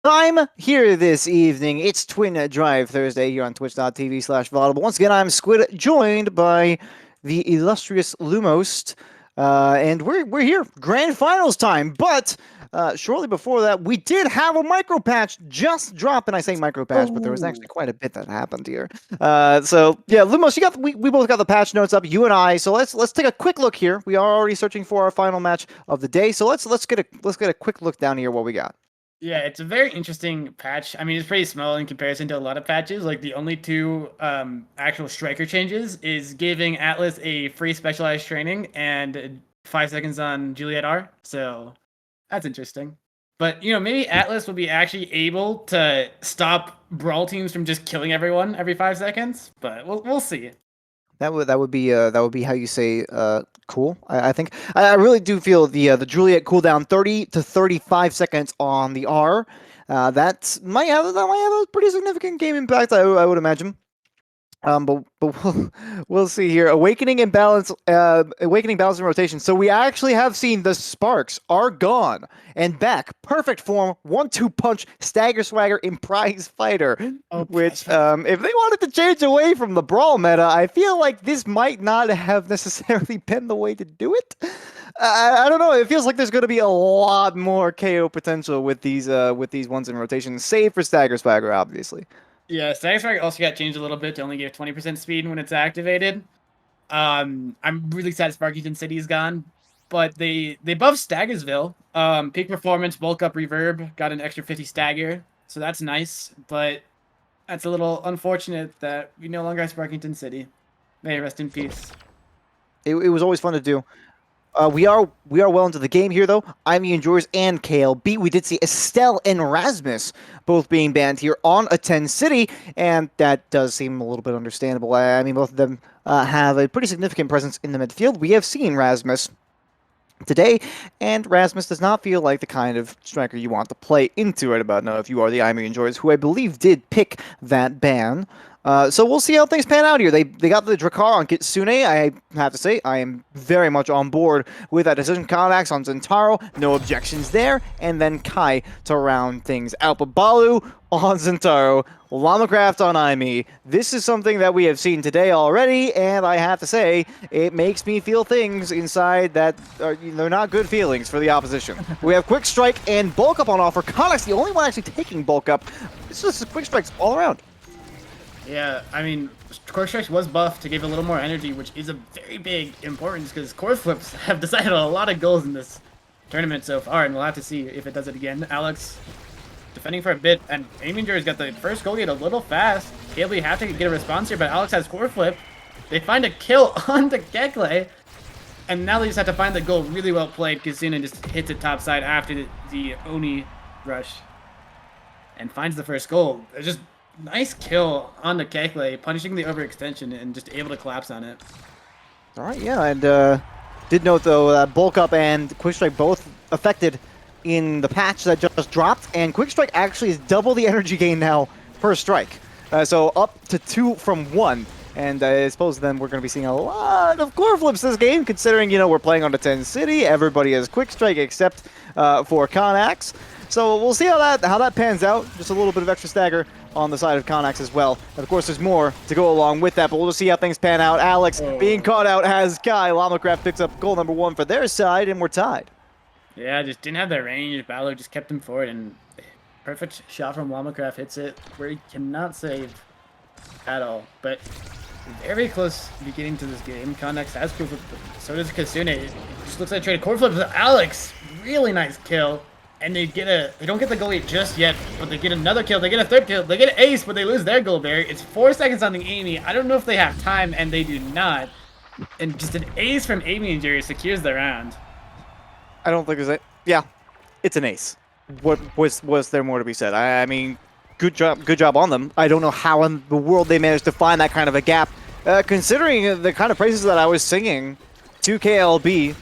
I'm here this evening. It's Twindrive Thursday here on twitch.tv/Vodible. Once again, I'm Squidd, joined by the illustrious Lumost, and we're here, grand finals time. But shortly before that, we did have a micro patch just drop, and I say micro patch, but there was actually Oh, quite a bit that happened here. So yeah, Lumos, we both got the patch notes up, you and I. So let's take a quick look here. We are already searching for our final match of the day. So let's get a quick look down here what we got. yeah, it's a very interesting patch. I mean, it's pretty small in comparison to a lot of patches. Like the only two actual striker changes is giving Atlas a free specialized training and 5 seconds on Juliet R. So that's interesting. But maybe Atlas will be actually able to stop brawl teams from just killing everyone every 5 seconds. But we'll see. That would be how you say cool. I think I really do feel the Juliet cooldown 30 to 35 seconds on the R. That might have a pretty significant game impact. I would imagine. But we'll see here. Awakening balance and rotation. So we actually have seen the sparks are gone and back. Perfect form. 1-2 punch. Stagger swagger in prize fighter. Oh, Which, if they wanted to change away from the brawl meta, I feel like this might not have necessarily been the way to do it. I don't know. It feels like there's going to be a lot more KO potential with these ones in rotation, save for stagger swagger, obviously. yeah, Stagger Strike also got changed a little bit to only give 20% speed when it's activated. I'm really sad Sparkington City is gone, but they buffed Staggersville. Peak performance, bulk up, reverb, got an extra 50 stagger, so that's nice. But that's a little unfortunate that we no longer have Sparkington City. May it rest in peace. It was always fun to do. We are well into the game here, though. Aimi Enjoyers and KLB. We did see Estelle and Rasmus both being banned here on a 10 city, and that does seem a little bit understandable. I mean, both of them have a pretty significant presence in the midfield. We have seen Rasmus today, and Rasmus does not feel like the kind of striker you want to play into right about now if you are the Aimi Enjoyers, who I believe did pick that ban. So we'll see how things pan out here. They got the Drakkar on Kitsune. I have to say, I am very much on board with that decision. Konax on Zentaro, no objections there. And then Kai to round things out. But Balu on Zentaro, LamaCraft on Aimi. This is something that we have seen today already, and I have to say, it makes me feel things inside that are, they're not good feelings for the opposition. We have Quick Strike and Bulk Up on offer. Konax, the only one actually taking Bulk Up. It's just Quick Strikes all around. Yeah, I mean, Core Strikes was buffed to give a little more energy, which is a very big importance because Core Flips have decided on a lot of goals in this tournament so far, and we'll have to see if it does it again. Alex defending for a bit, and Aimi Enjoyers got the first goal gate a little fast. KLB have to get a response here, but Alex has Core Flip. They find a kill on the Gekle, and now they just have to find the goal really well played. Kitsune just hits it top side after the Oni rush and finds the first goal. It's just nice kill on the Gekle, punishing the overextension and just able to collapse on it. All right, yeah, and did note though that Bulk Up and Quick Strike both affected in the patch that just dropped, and Quick Strike actually is double the energy gain now per strike. So up to 2 from 1. And I suppose then we're going to be seeing a lot of core flips this game, considering, we're playing on the 10 city. Everybody has Quick Strike except for Konax. So we'll see how that pans out. Just a little bit of extra stagger on the side of Konax as well. And of course, there's more to go along with that, but we'll just see how things pan out. Alex being caught out as Kai. LamaCraft picks up goal number 1 for their side, and we're tied. Yeah, just didn't have that range. Balor just kept him forward, and perfect shot from LamaCraft hits it where he cannot save at all. But very close beginning to this game. Connex has core flip, so does Kitsune. It just looks like a trade core flip with Alex. Really nice kill. And they don't get the goal lead just yet, but they get another kill, they get a third kill, they get an ace, but they lose their goal barrier. It's 4 seconds on the Aimi. I don't know if they have time, and they do not. And just an ace from Aimi Enjoyers secures the round. I don't think there's a... Yeah, it's an ace. What was there more to be said? I mean, good job on them. I don't know how in the world they managed to find that kind of a gap, considering the kind of praises that I was singing to KLB,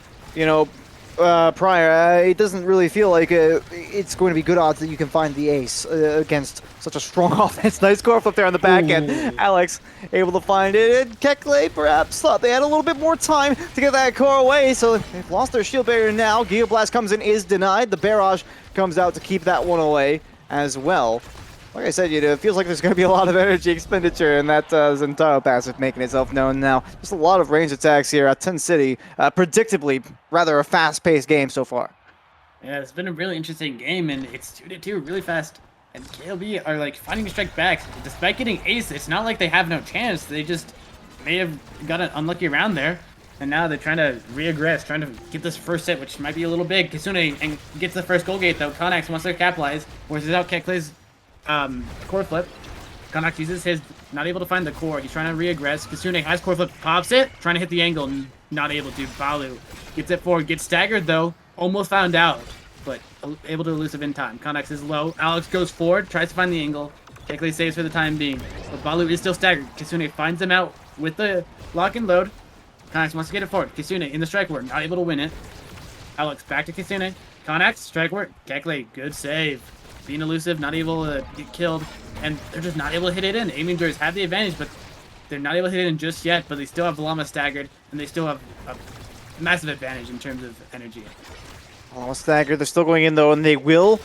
prior. It doesn't really feel like it's going to be good odds that you can find the ace against such a strong offense. Nice core flip there on the back end. Alex able to find it. And Gekle perhaps thought they had a little bit more time to get that core away, so they've lost their shield barrier now. Geoblast comes in, is denied. The barrage comes out to keep that one away. as well. Like I said, it feels like there's going to be a lot of energy expenditure, and that Zentaro passive making itself known now. Just a lot of range attacks here at 10 City. Predictably, rather a fast-paced game so far. Yeah, it's been a really interesting game, and it's 2-2 really fast. And KLB are like finding a strike back. Despite getting ace, it's not like they have no chance. They just may have got an unlucky round there. And now they're trying to reaggress, trying to get this first set, which might be a little big. Kisune and gets the first goal gate though. Konax wants to capitalize, forces out Kekle's core flip. Konax uses his, not able to find the core. He's trying to reaggress. Kisune has core flip, pops it, trying to hit the angle, not able to. Balu gets it forward, gets staggered though. Almost found out, but able to elusive in time. Konax is low. Alex goes forward, tries to find the angle. Kekle saves for the time being, but Balu is still staggered. Kisune finds him out with the lock and load. Konax wants to get it forward. Kisune in the strike ward, not able to win it. Alex back to Kisune. Konax, strike ward. Kekle, good save. Being elusive, not able to get killed, and they're just not able to hit it in. Aimi Enjoyers have the advantage, but they're not able to hit it in just yet, but they still have Lama staggered, and they still have a massive advantage in terms of energy. Almost staggered. They're still going in though, and they will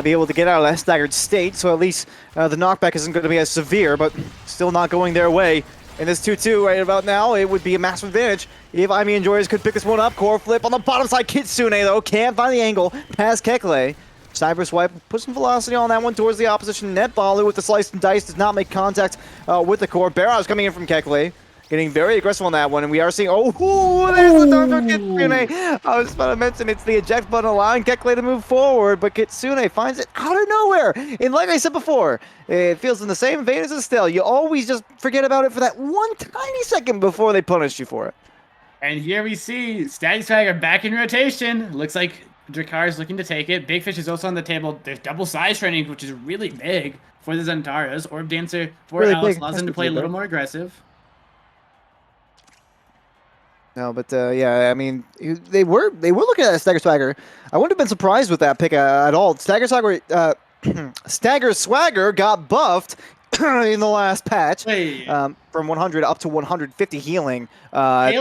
be able to get out of that staggered state. So at least the knockback isn't going to be as severe, but still not going their way. In this 2-2 right about now, it would be a massive advantage if Aimi Enjoyers could pick this one up. Core flip on the bottom side. Kitsune though can't find the angle past Kekle. Cyber swipe, put some velocity on that one towards the opposition net. Balu with the slice and dice does not make contact with the core. Barrage coming in from Kekle. Getting very aggressive on that one, and we are seeing, there's the down throw Kitsune. I was just about to mention it's the eject button allowing Kekle to move forward, but Kitsune finds it out of nowhere. And like I said before, it feels in the same vein as Estelle. You always just forget about it for that one tiny second before they punish you for it. And here we see Stag Swagger back in rotation. Looks like Drakar's looking to take it. Big Fish is also on the table. There's double size training, which is really big for the Zentaros. Orb Dancer for really Alex allows them to play a little more aggressive. No, but yeah, I mean, they were looking at Stagger Swagger. I wouldn't have been surprised with that pick at all. Stagger Swagger, Stagger Swagger got buffed in the last patch from 100 up to 150 healing. Not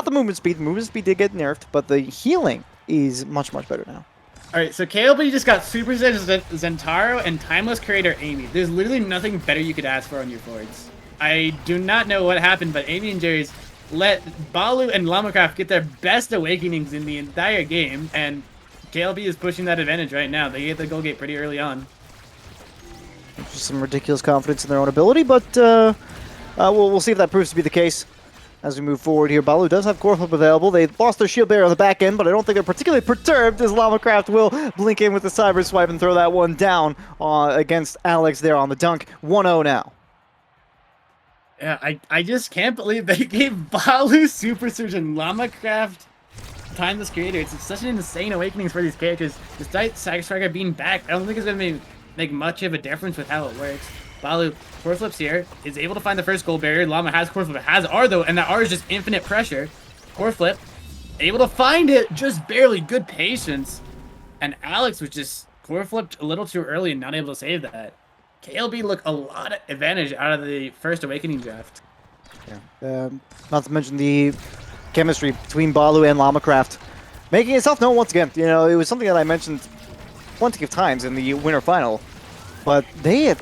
the movement speed. The movement speed did get nerfed, but the healing is much better now. All right, so KLB just got Super Zentaro and Timeless Creator Aimi. There's literally nothing better you could ask for on your boards. I do not know what happened, but Aimi Enjoyers let Balu and LamaCraft get their best awakenings in the entire game, and KLB is pushing that advantage right now. They get the goal gate pretty early on. Just some ridiculous confidence in their own ability, but we'll see if that proves to be the case as we move forward here. Balu does have core flip available. They lost their shield barrier on the back end, but I don't think they're particularly perturbed as LamaCraft will blink in with the cyber swipe and throw that one down against Alex there on the dunk. 1-0 now. Yeah, I just can't believe they gave Balu Super Surge and LamaCraft Timeless Creator. It's such an insane awakenings for these characters. Despite Stagger Swagger being back, I don't think it's going to make much of a difference with how it works. Balu, core flips here, is able to find the first goal barrier. Lama has core flip, has R though, and that R is just infinite pressure. Core flip, able to find it, just barely, good patience. And Alex was just core flipped a little too early and not able to save that. KLB look a lot of advantage out of the first Awakening draft. Yeah. Not to mention the chemistry between Balu and LamaCraft making itself known once again. You know, it was something that I mentioned plenty of times in the winter final, but they had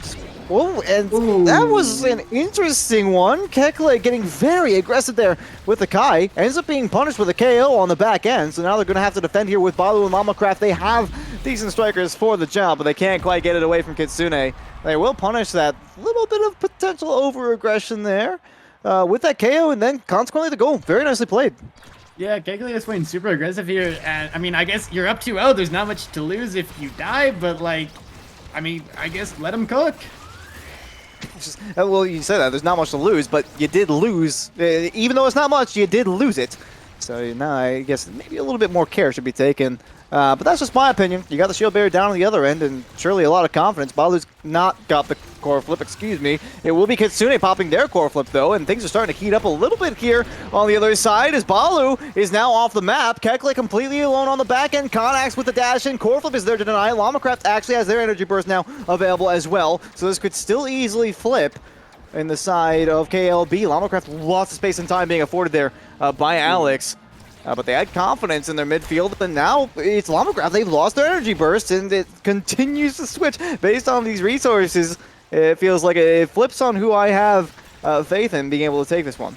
that was an interesting one. Kekle getting very aggressive there with the Kai. Ends up being punished with a KO on the back end, so now they're going to have to defend here with Balu and LamaCraft. They have decent strikers for the jump, but they can't quite get it away from Kitsune. They will punish that little bit of potential over-aggression there with that KO, and then consequently the goal. Very nicely played. Yeah, Kekle is playing super aggressive here, and I mean, I guess you're up 2-0. There's not much to lose if you die, but like, I mean, I guess let him cook. Well, you said that. There's not much to lose, but you did lose. Even though it's not much, you did lose it. So now I guess maybe a little bit more care should be taken. But that's just my opinion. You got the shield barrier down on the other end, and surely a lot of confidence. Balu's not got the core flip, excuse me. It will be Kitsune popping their core flip, though, and things are starting to heat up a little bit here on the other side as Balu is now off the map. Kekle completely alone on the back end. Konax with the dash in. Core flip is there to deny. LamaCraft actually has their energy burst now available as well, so this could still easily flip in the side of KLB. LamaCraft lots of space and time being afforded there by Alex. But they had confidence in their midfield, and now it's LamaCraft. They've lost their energy burst, and it continues to switch based on these resources. It feels like it flips on who I have faith in being able to take this one.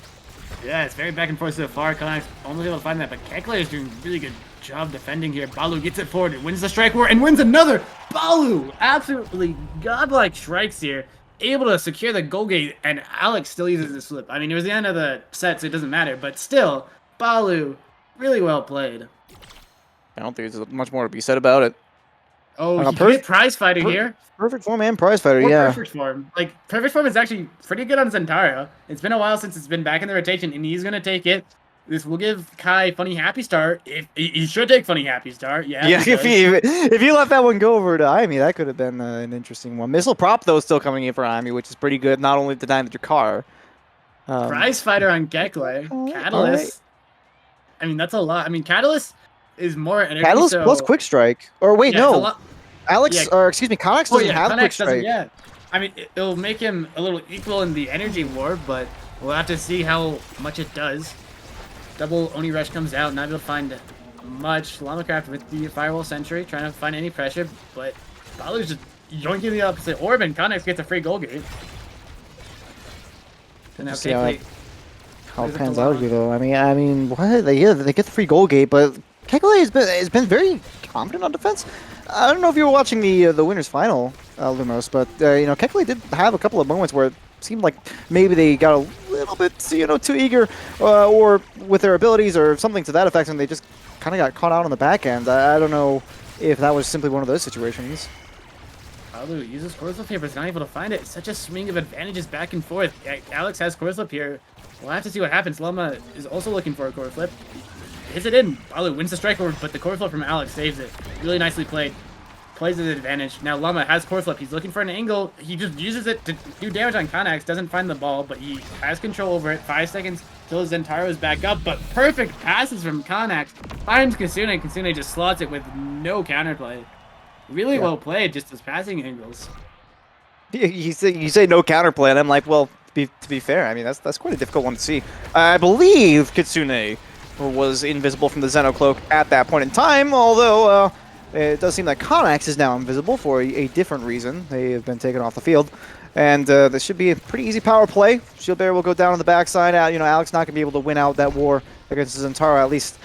Yeah, it's very back and forth so far. Konak's only able to find that, but Kekle is doing a really good job defending here. Balu gets it forward, and wins the strike war, and wins another. Balu, absolutely godlike strikes here. Able to secure the goal gate, and Alex still uses his flip. I mean, it was the end of the set, so it doesn't matter, but still, Balu, really well played. I don't think there's much more to be said about it. Oh, he hit prize fighter here. Perfect form and prize fighter, Or yeah. perfect form. Like, perfect form is actually pretty good on Zentaro. It's been a while since it's been back in the rotation, and he's going to take it. This will give Kai Funny Happy Star. If he should take Funny Happy Star, yeah. Yeah, if you let that one go over to Aimi, that could have been an interesting one. Missile prop, though, still coming in for Aimi, which is pretty good, not only to damage your car. Prize fighter on Gekle. Catalyst. Right. I mean, that's a lot. I mean, Catalyst is more energy. Catalyst plus Quick Strike. Or wait, yeah, no. Alex, or excuse me, Konnax doesn't have Quick Strike. Yeah. I mean, it'll make him a little equal in the energy war, but we'll have to see how much it does. Double Oni Rush comes out, not able to find much. LamaCraft with the Firewall Sentry, trying to find any pressure, but Balu's just yoinking the opposite orb, and Konnax gets a free goal gate. So now how it pans out here, though. I mean, what? They get the free goal gate, but Kekle has been very confident on defense. I don't know if you were watching the winners final, Lumost, but you know, Kekle did have a couple of moments where it seemed like maybe they got a little bit, you know, too eager, or with their abilities or something to that effect, and they just kind of got caught out on the back end. I don't know if that was simply one of those situations. Balu uses core flip here, but is not able to find it. It's such a swing of advantages back and forth. Alex has core flip here. We'll have to see what happens. Lama is also looking for a core flip. Hits it in. Balu wins the strike over, but the core flip from Alex saves it. Really nicely played. Plays his advantage. Now Lama has core flip. He's looking for an angle. He just uses it to do damage on Konnax. Doesn't find the ball, but he has control over it. 5 seconds till Zentaro is back up, but perfect passes from Konnax. Finds Kasune. Kasune just slots it with no counterplay. Really well played, just his passing angles. You say no counterplay, and I'm like, well, to be fair, I mean, that's quite a difficult one to see. I believe Kitsune was invisible from the Zeno cloak at that point in time, although it does seem that Konnax is now invisible for a different reason. They have been taken off the field, and this should be a pretty easy power play. Shield Bearer will go down on the backside. You know, Alex not going to be able to win out that war against Zentaro, at least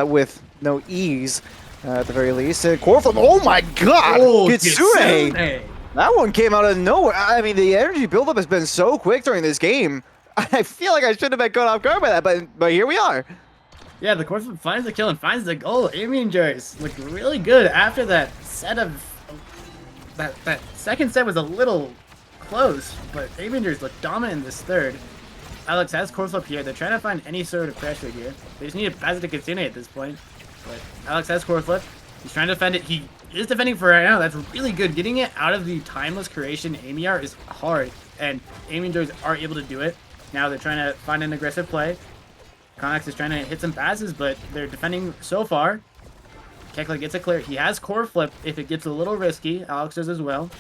with no ease. At the very least. Core flip. Oh my god! Oh, Kitsune! That one came out of nowhere. I mean, the energy buildup has been so quick during this game. I feel like I should have been caught off guard by that, but here we are. Yeah, the core flip finds the kill and finds the goal. Aimi Enjoyers looked really good after that set of... That second set was a little close, but Aimi Enjoyers looked dominant in this third. Alex has core flip here. They're trying to find any sort of pressure here. They just need to pass it to Kitsune at this point. But Alex has core flip. He's trying to defend it. He is defending for right now. That's really good. Getting it out of the timeless creation Aimi is hard, and Aimi Enjoyers are able to do it. Now they're trying to find an aggressive play. Konnax is trying to hit some passes, but they're defending so far. Kekle gets it clear. He has core flip if it gets a little risky. Alex does as well.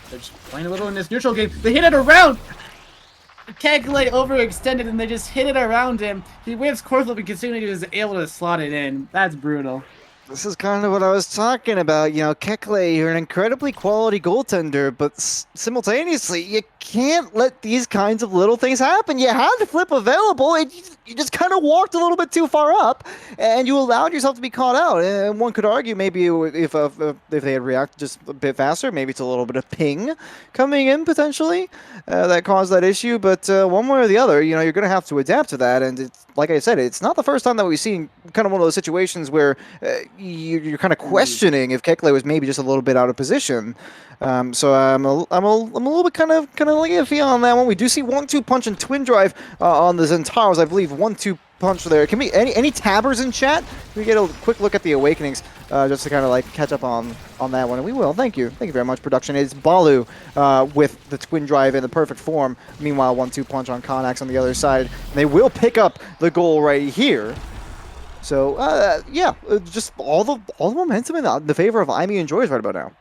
They're just playing a little in this neutral game. They hit it around! Kekle overextended and they just hit it around him. He whips core flip and Kitsune is able to slot it in. That's brutal. This is kind of what I was talking about. You know, Kekle, you're an incredibly quality goaltender, but simultaneously, you can't let these kinds of little things happen. You had the flip available, and you just kind of walked a little bit too far up, and you allowed yourself to be caught out. And one could argue maybe if they had reacted just a bit faster, maybe it's a little bit of ping coming in potentially that caused that issue. But one way or the other, you know, you're going to have to adapt to that. And it's, like I said, it's not the first time that we've seen kind of one of those situations where you're kind of questioning if Kekle was maybe just a little bit out of position. So I'm a little bit kind of like iffy on that one. We do see 1-2 punch and Twindrive on the Zentaros. I believe 1-2 punch there. Can we any tabbers in chat? Can we get a quick look at the awakenings just to kind of like catch up on that one? And we will. Thank you very much, production. It's Balu with the Twindrive in the perfect form. Meanwhile, 1-2 punch on Konnax on the other side. And they will pick up the goal right here. So yeah, just all the momentum in the favor of Aimi Enjoyers right about now.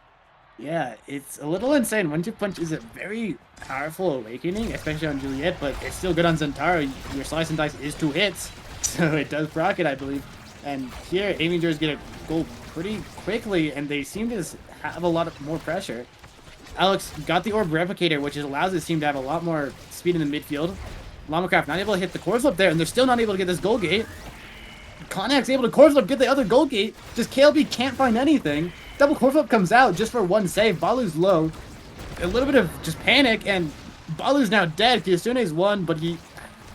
Yeah, it's a little insane. 1-2 punch is a very powerful awakening, especially on Juliet, but it's still good on Zentaro. Your slice and dice is 2 hits, so it does proc it, I believe. And here, Aimi Enjoyers get a goal pretty quickly, and they seem to just have a lot of more pressure. Alex got the Orb Replicator, which allows his team to have a lot more speed in the midfield. LamaCraft not able to hit the core flip there, and they're still not able to get this goal gate. Connex able to core flip, get the other goal gate. Just KLB can't find anything. Double core flip comes out just for one save. Balu's low. A little bit of just panic, and Balu's now dead. Kisune's won, but he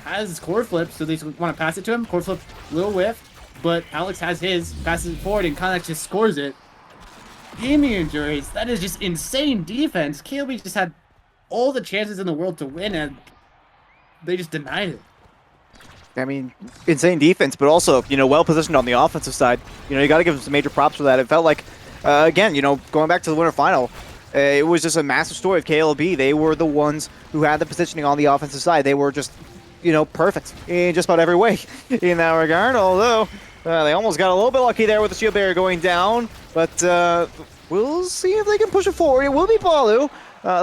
has his core flip, so they want to pass it to him. Core flip, little whiff, but Alex has his, passes it forward, and Connex just scores it. Aimi Enjoyers, that is just insane defense. KLB just had all the chances in the world to win, and they just denied it. I mean, insane defense, but also, you know, well positioned on the offensive side. You know, you got to give them some major props for that. It felt like, again, you know, going back to the winter final, it was just a massive story of KLB. They were the ones who had the positioning on the offensive side. They were just, you know, perfect in just about every way in that regard. Although they almost got a little bit lucky there with the shield barrier going down, but we'll see if they can push it forward. It will be Balu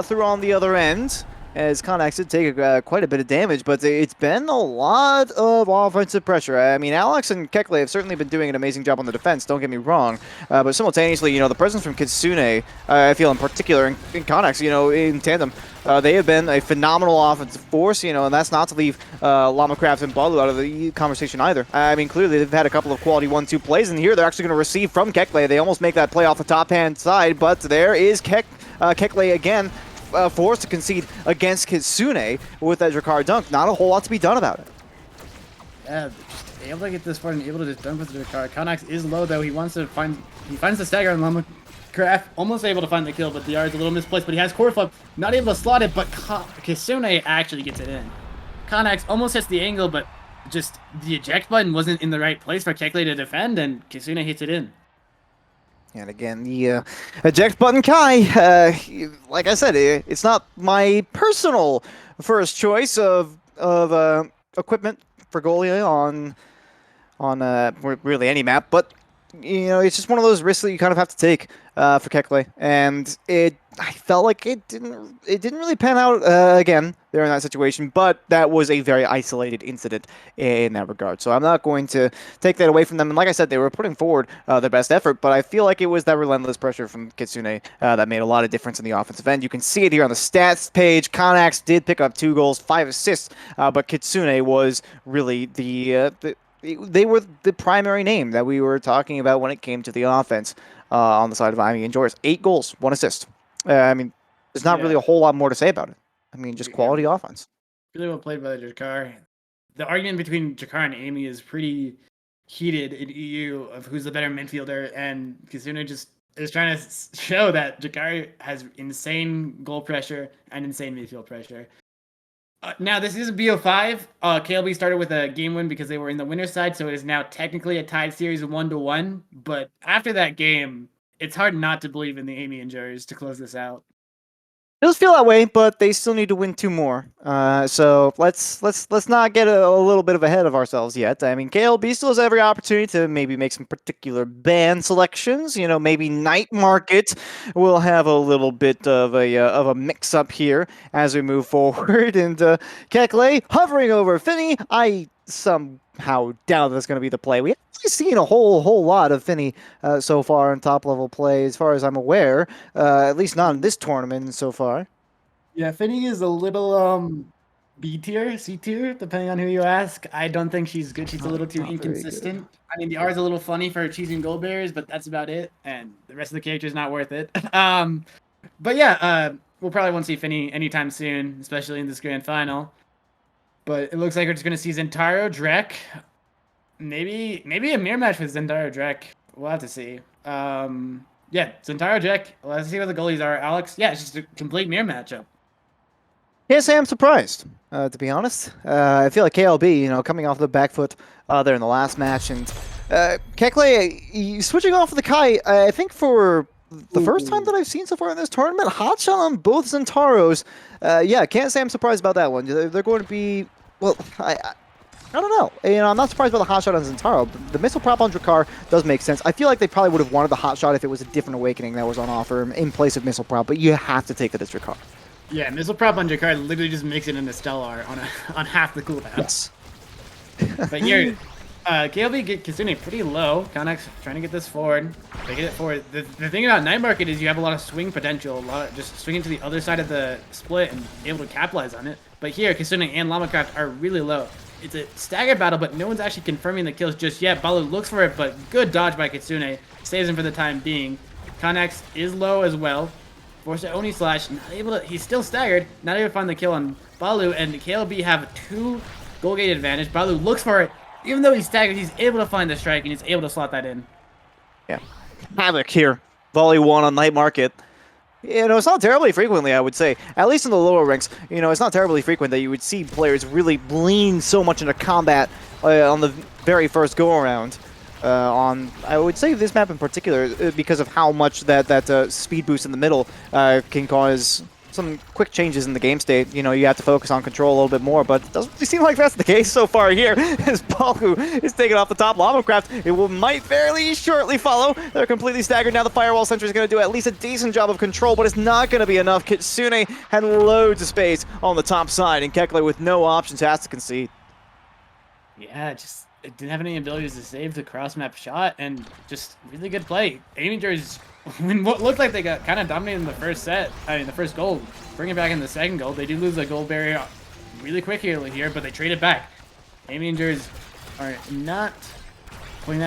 through on the other end, as Connex did take quite a bit of damage, but it's been a lot of offensive pressure. I mean, Alex and Kekle have certainly been doing an amazing job on the defense, don't get me wrong, but simultaneously, you know, the presence from Kitsune, I feel in particular, in Connex, you know, in tandem, they have been a phenomenal offensive force, you know, and that's not to leave LamaCraft and Balu out of the conversation either. I mean, clearly they've had a couple of quality 1-2 plays, and here they're actually going to receive from Kekle. They almost make that play off the top-hand side, but there is Kekle again, forced to concede against Kitsune with that Drakar dunk. Not a whole lot to be done about it. Yeah, just able to get this far and able to just dunk with the Drakar. Connex is low though. He finds the stagger on LamaCraft, almost able to find the kill, but the R is a little misplaced. But he has core flip, not able to slot it. But Kitsune actually gets it in. Connex almost hits the angle, but just the eject button wasn't in the right place for Kekle to defend, and Kitsune hits it in. And again, the eject button Kai, like I said, it's not my personal first choice of equipment for goalie on really any map, but you know, it's just one of those risks that you kind of have to take for Kekle, and I felt like it didn't really pan out again there in that situation, but that was a very isolated incident in that regard. So I'm not going to take that away from them. And like I said, they were putting forward their best effort, but I feel like it was that relentless pressure from Kitsune that made a lot of difference in the offensive end. You can see it here on the stats page. Connex did pick up 2 goals, 5 assists, but Kitsune was really they were the primary name that we were talking about when it came to the offense on the side of Aimi Enjoyers. 8 goals, 1 assist. I mean, there's not really a whole lot more to say about it. I mean, just quality offense. Really well played by the Drakar. The argument between Drakar and Aimi is pretty heated in EU of who's the better midfielder, and Kitsune just is trying to show that Drakar has insane goal pressure and insane midfield pressure. Now, this is a BO5. KLB started with a game win because they were in the winner's side, so it is now technically a tied series of 1-1. But after that game, it's hard not to believe in the Aimi Enjoyers to close this out. It does feel that way, but they still need to win 2 more. So let's not get a little bit of ahead of ourselves yet. I mean, KLB still has every opportunity to maybe make some particular band selections. You know, maybe Night Market will have a little bit of a mix-up here as we move forward. And Kekle hovering over Finny. I somehow doubt that's going to be the play. We haven't seen a whole lot of Finny so far in top-level play, as far as I'm aware. At least not in this tournament so far. Yeah, Finny is a little B tier, C tier, depending on who you ask. I don't think she's good. She's a little too inconsistent. I mean, the R is a little funny for choosing goal bearers, but that's about it. And the rest of the character is not worth it. But yeah, we'll probably won't see Finny anytime soon, especially in this grand final. But it looks like we're just going to see Zentaro, Drek. Maybe a mirror match with Zentaro, Drek. We'll have to see. Yeah, Zentaro, Drek. Let's see what the goalies are. Alex, yeah, it's just a complete mirror matchup. Yes, I am surprised, to be honest. I feel like KLB, you know, coming off the back foot there in the last match. And Kekle, switching off of the Kai, I think for the first time that I've seen so far in this tournament, hot shot on both Zentaros. Yeah, can't say I'm surprised about that one. They're going to be, well, I don't know. You know, I'm not surprised by the hot shot on Zentaro. The missile prop on Drakar does make sense. I feel like they probably would have wanted the hot shot if it was a different awakening that was on offer in place of missile prop, but you have to take that as Drakar. Yeah, missile prop on Drakar literally just makes it into Stellar on half the cooldown. Yes. But here, KLB get Kitsune pretty low. Connex trying to get this forward. They get it forward. The thing about Night Market is you have a lot of swing potential, a lot of just swinging to the other side of the split and able to capitalize on it. But here, Kitsune and LamaCraft are really low. It's a staggered battle, but no one's actually confirming the kills just yet. Balu looks for it, but good dodge by Kitsune. Saves him for the time being. Connex is low as well. Forced to Oni slash, not able to, he's still staggered, not able to find the kill on Balu, and KLB have 2 goal gate advantage. Balu looks for it. Even though he's staggered, he's able to find the strike, and he's able to slot that in. Yeah. Havoc here. Volley 1 on Night Market. You know, it's not terribly frequently, I would say. At least in the lower ranks, you know, it's not terribly frequent that you would see players really lean so much into combat on the very first go-around. I would say this map in particular, because of how much that speed boost in the middle can cause some quick changes in the game state. You know, you have to focus on control a little bit more, but it doesn't really seem like that's the case so far here, as Balu is taking off the top. LamaCraft, might fairly shortly follow. They're completely staggered now. The Firewall Sentry is going to do at least a decent job of control, but it's not going to be enough. Kitsune had loads of space on the top side, and Kekle with no options has to concede. Yeah, just it didn't have any abilities to save the cross-map shot, and just really good play. Aimi Enjoyers, when what looked like they got kind of dominated in the first set, the first goal, bring it back in the second goal. They do lose the goal barrier really quick here, but they trade it back. Aimi Enjoyers are not coming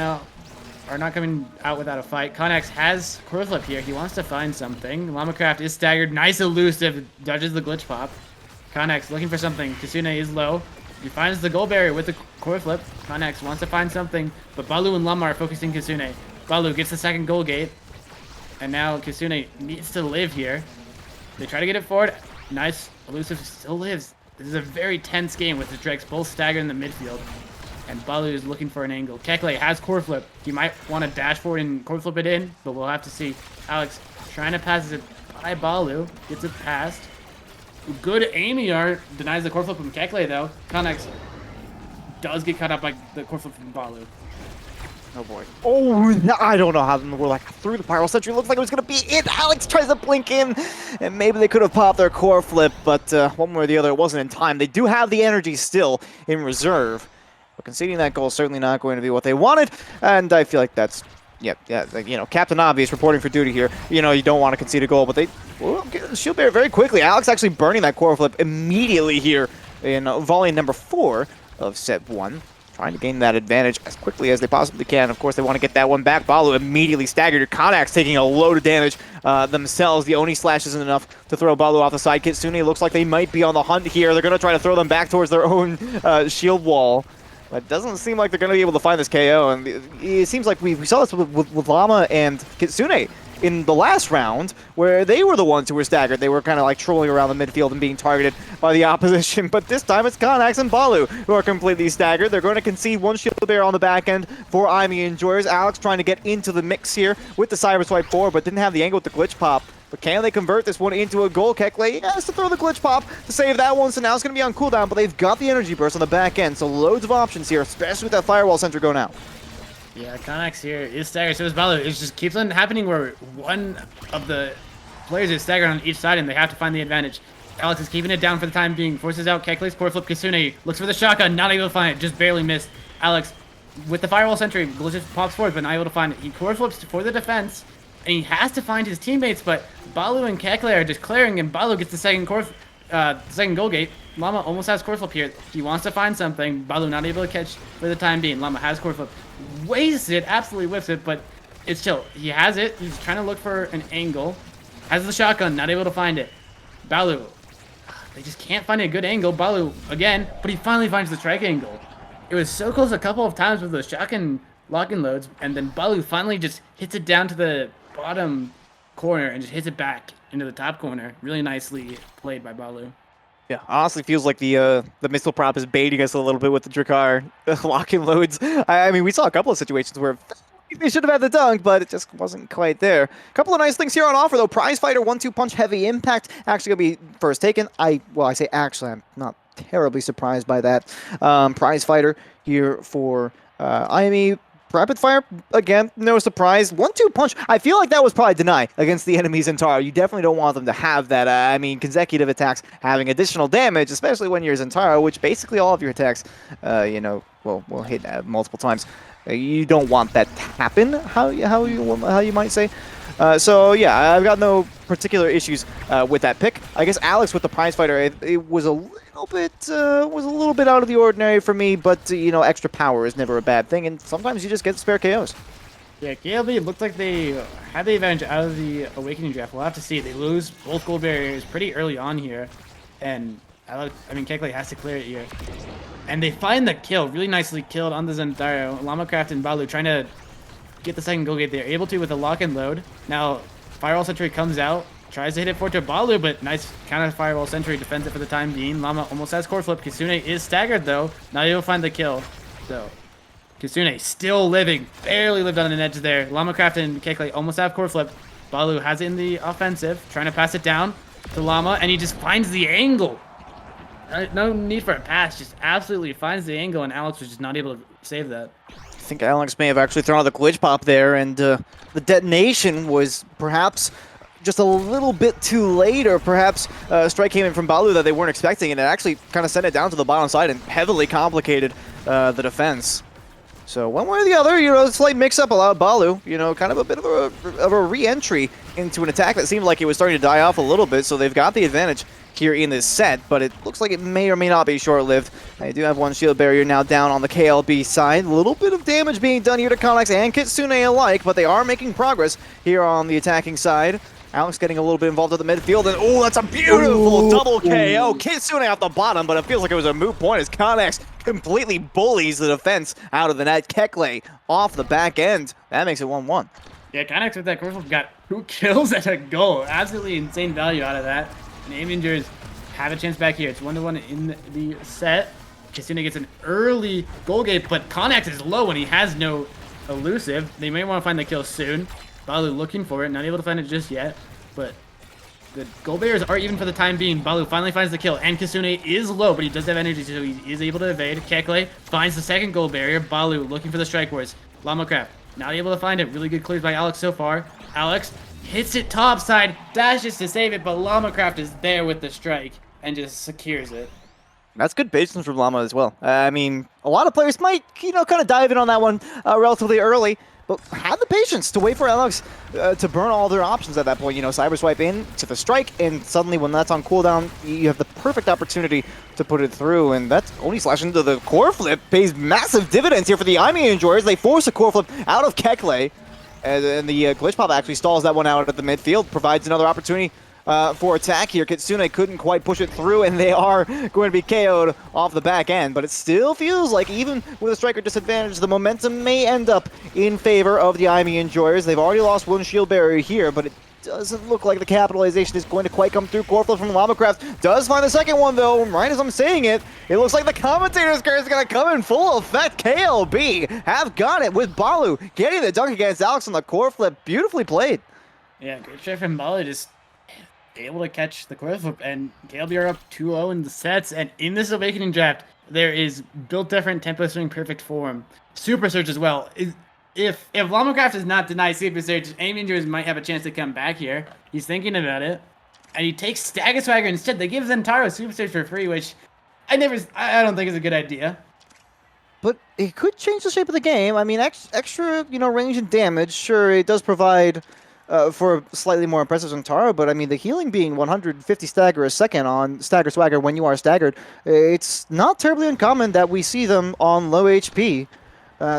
out without a fight. Connex has core flip here. He wants to find something. LamaCraft is staggered. Nice elusive. Dodges the glitch pop. Connex looking for something. Kitsune is low. He finds the goal barrier with the core flip. Connex wants to find something, but Balu and Lama are focusing Kitsune. Balu gets the second goal gate, and now Kitsune needs to live here. They try to get it forward. Nice. Elusive still lives. This is a very tense game with the Drakes both staggered in the midfield. And Balu is looking for an angle. Kekle has core flip. He might want to dash forward and core flip it in, but we'll have to see. Alex trying to pass it by Balu. Gets it passed. Good Aimi art. Denies the core flip from Kekle though. Connex does get cut up by the core flip from Balu. Oh boy. Oh, I don't know how in the world, like, through the Pyro Sentry. Looks like it was going to be it. Alex tries to blink in, and maybe they could have popped their core flip, but one way or the other, it wasn't in time. They do have the energy still in reserve, but conceding that goal is certainly not going to be what they wanted, and I feel like that's, like, you know, Captain Obvious reporting for duty here. You know, you don't want to concede a goal, but they will get the shield bearer very quickly. Alex actually burning that core flip immediately here in volley number 4 of set 1. Trying to gain that advantage as quickly as they possibly can. Of course, they want to get that one back. Balu immediately staggered. Connex taking a load of damage themselves. The Oni slash isn't enough to throw Balu off the side. Kitsune looks like they might be on the hunt here. They're going to try to throw them back towards their own shield wall. But it doesn't seem like they're going to be able to find this KO. And it seems like we saw this with Lama and Kitsune in the last round, where they were the ones who were staggered. They were kind of like trolling around the midfield and being targeted by the opposition. But this time it's Connex and Balu who are completely staggered. They're going to concede one shield bear on the back end for Aimi Enjoyers. Alex trying to get into the mix here with the Cyber Swipe 4, but didn't have the angle with the glitch pop. But can they convert this one into a goal? Kekle has to throw the glitch pop to save that one, so now it's going to be on cooldown, but they've got the energy burst on the back end, so loads of options here, especially with that Firewall Sentry going out. Yeah, Connex here is staggered, so is Balu. It just keeps on happening where one of the players is staggered on each side and they have to find the advantage. Alex is keeping it down for the time being, forces out Kekle's core flip. Kitsune looks for the shotgun, not able to find it, just barely missed. Alex, with the Firewall Sentry, just pops forward, but not able to find it. He core flips for the defense, and he has to find his teammates, but Balu and Kekle are just clearing, and Balu gets the second goal gate. Lama almost has core flip here. He wants to find something. Balu not able to catch for the time being. Lama has core flip. Wastes it, absolutely whips it, but it's chill. He has it. He's trying to look for an angle. Has the shotgun, not able to find it. Balu, they just can't find a good angle. Balu again, but he finally finds the strike angle. It was so close a couple of times with those shotgun lock-in loads, and then Balu finally just hits it down to the bottom corner and just hits it back into the top corner. Really nicely played by Balu. Yeah, honestly feels like the missile prop is baiting us a little bit with the Drakkar lock-in loads. I mean, we saw a couple of situations where they should have had the dunk, but it just wasn't quite there. A couple of nice things here on offer, though. Prize Fighter 1-2 punch heavy impact actually going to be first taken. I say actually, I'm not terribly surprised by that. Prize Fighter here for Aimi. Rapid fire, again, no surprise. 1-2 punch, I feel like that was probably denied against the enemies in Zentaro. You definitely don't want them to have that. I mean, consecutive attacks having additional damage, especially when you're Zentaro, which basically all of your attacks, you know, will hit multiple times. You don't want that to happen. How you might say. So yeah, I've got no particular issues with that pick. I guess Alex with the prize fighter, it was a little bit out of the ordinary for me, but you know, extra power is never a bad thing, and sometimes you just get spare KOs. Yeah, KLB looked like they had the advantage out of the Awakening draft. We'll have to see. They lose both gold barriers pretty early on here, and Kekley has to clear it here. And they find the kill, really nicely killed on the Zendaro. LamaCraft and Balu trying to get the second goal gate. They're able to with a lock and load. Now, Firewall Sentry comes out, tries to hit it forward to Balu, but nice counter Firewall Sentry, defends it for the time being. Lama almost has core flip. Kisune is staggered though. Not able to find the kill. So, Kisune still living, barely lived on an edge there. LamaCraft and Kekley almost have core flip. Balu has it in the offensive, trying to pass it down to Lama, and he just finds the angle. No need for a pass, just absolutely finds the angle, and Alex was just not able to save that. I think Alex may have actually thrown out the glitch pop there, and the detonation was perhaps just a little bit too late, or perhaps a strike came in from Balu that they weren't expecting, and it actually kind of sent it down to the bottom side and heavily complicated the defense. So one way or the other, you know, a slight mix-up allowed Balu, you know, kind of a bit of a re-entry into an attack that seemed like it was starting to die off a little bit, so they've got the advantage here in this set, but it looks like it may or may not be short-lived. I do have one shield barrier now down on the KLB side. A little bit of damage being done here to Connex and Kitsune alike, but they are making progress here on the attacking side. Alex getting a little bit involved at the midfield, and oh, that's a beautiful double KO. Kitsune off the bottom, but it feels like it was a moot point as Connex completely bullies the defense out of the net. Kekley off the back end. That makes it 1-1. Yeah, Connex with that course got 2 kills and a goal. Absolutely insane value out of that. And Aimi Enjoyers have a chance back here. It's 1-1 in the set. Kitsune gets an early goal gate, but Connex is low and he has no elusive. They may want to find the kill soon. Balu looking for it, not able to find it just yet, but the goal barriers are even for the time being. Balu finally finds the kill, and Kitsune is low, but he does have energy, so he is able to evade. Kekley finds the second goal barrier. Balu looking for the strike wars. LamaCraft not able to find it. Really good clears by Alex so far. Alex hits it topside, dashes to save it, but LamaCraft is there with the strike and just secures it. That's good patience from Lama as well. I mean, a lot of players might, you know, kind of dive in on that one relatively early, but have the patience to wait for Alex to burn all their options at that point. You know, cyber swipe in to the strike, and suddenly when that's on cooldown, you have the perfect opportunity to put it through, and that's only slash into the core flip. Pays massive dividends here for the Aimi Enjoyers. They force a core flip out of Kekley, and the glitch pop actually stalls that one out at the midfield, provides another opportunity for attack here. Kitsune couldn't quite push it through, and they are going to be KO'd off the back end, but it still feels like even with a striker disadvantage, the momentum may end up in favor of the Aimi Enjoyers. They've already lost one shield barrier here, but it doesn't look like the capitalization is going to quite come through. Core flip from LamaCraft does find the second one, though. Right as I'm saying it, it looks like the commentator's curse is going to come in full effect. KLB have got it with Balu getting the dunk against Alex on the core flip. Beautifully played. Yeah, great try from Balu, just able to catch the core flip, and KLB are up 2-0 in the sets, and in this Awakening draft, there is built different tempo swing perfect form. Super Surge as well. If LamaCraft does not deny Super Surge, Aimi Enjoyers might have a chance to come back here. He's thinking about it, and he takes Stagger Swagger instead. They give Zentaro Super Surge for free, which I don't think is a good idea. But it could change the shape of the game. I mean, extra, you know, range and damage. Sure, it does provide for a slightly more impressive Zentaro, but I mean, the healing being 150 stagger a second on Stagger Swagger when you are staggered, it's not terribly uncommon that we see them on low HP.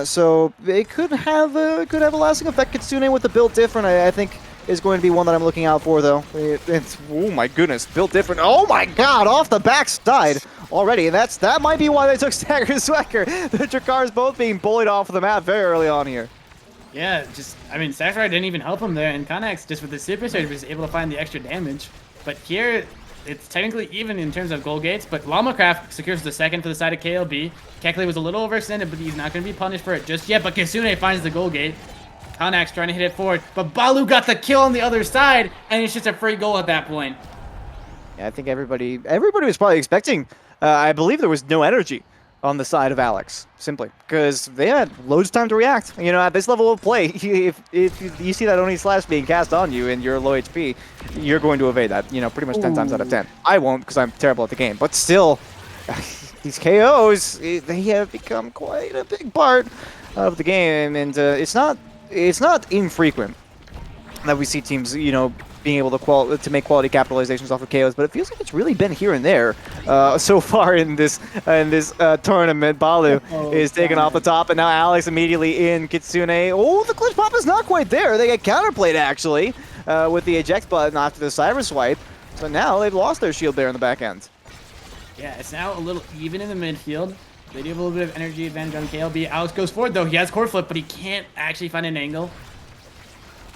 So it could have a lasting effect. Kitsune with the build different, I think, is going to be one that I'm looking out for, though. It's oh my goodness, built different. Oh my god, off the backside already, and that might be why they took Stagger Swagger. The Drakars both being bullied off of the map very early on here. Yeah, Stagger Swagger didn't even help him there, and Connex just with the Super Surge was able to find the extra damage. But here, it's technically even in terms of goal gates, but LamaCraft secures the second for the side of KLB. Kekley was a little overextended, but he's not going to be punished for it just yet, but Kitsune finds the goal gate. Connex trying to hit it forward, but Balu got the kill on the other side, and it's just a free goal at that point. Yeah, I think everybody was probably expecting, I believe there was no energy on the side of Alex, simply because they had loads of time to react. You know, at this level of play, if you see that Oni Slash being cast on you and you're low HP, you're going to evade that, you know, pretty much 10 times out of 10. I won't because I'm terrible at the game, but still, these KOs, they have become quite a big part of the game, and it's not infrequent that we see teams, being able to make quality capitalizations off of KOs, but it feels like it's really been here and there so far in this tournament. Balu Oh, is taken off the God. top, and now Alex immediately in Kitsune. Oh, the glitch pop is not quite there. They get counterplayed actually with the eject button after the cyber swipe. So now they've lost their shield bearer in the back end. Yeah, it's now a little even in the midfield. They do have a little bit of energy advantage on KLB. Alex goes forward, though. He has core flip, but he can't actually find an angle.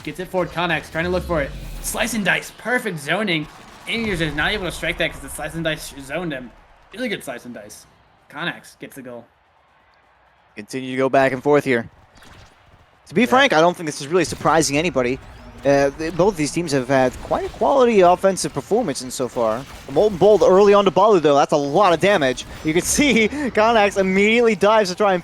Gets it forward. Connex trying to look for it. Slice and dice. Perfect zoning. Enjoyers is not able to strike that because the slice and dice zoned him. Really good slice and dice. Connex gets the goal. Continue to go back and forth here. To be frank, I don't think this is really surprising anybody. Both these teams have had quite a quality offensive performance in so far. The Molten Bolt early on to Balu, though, that's a lot of damage. You can see Connex immediately dives to try and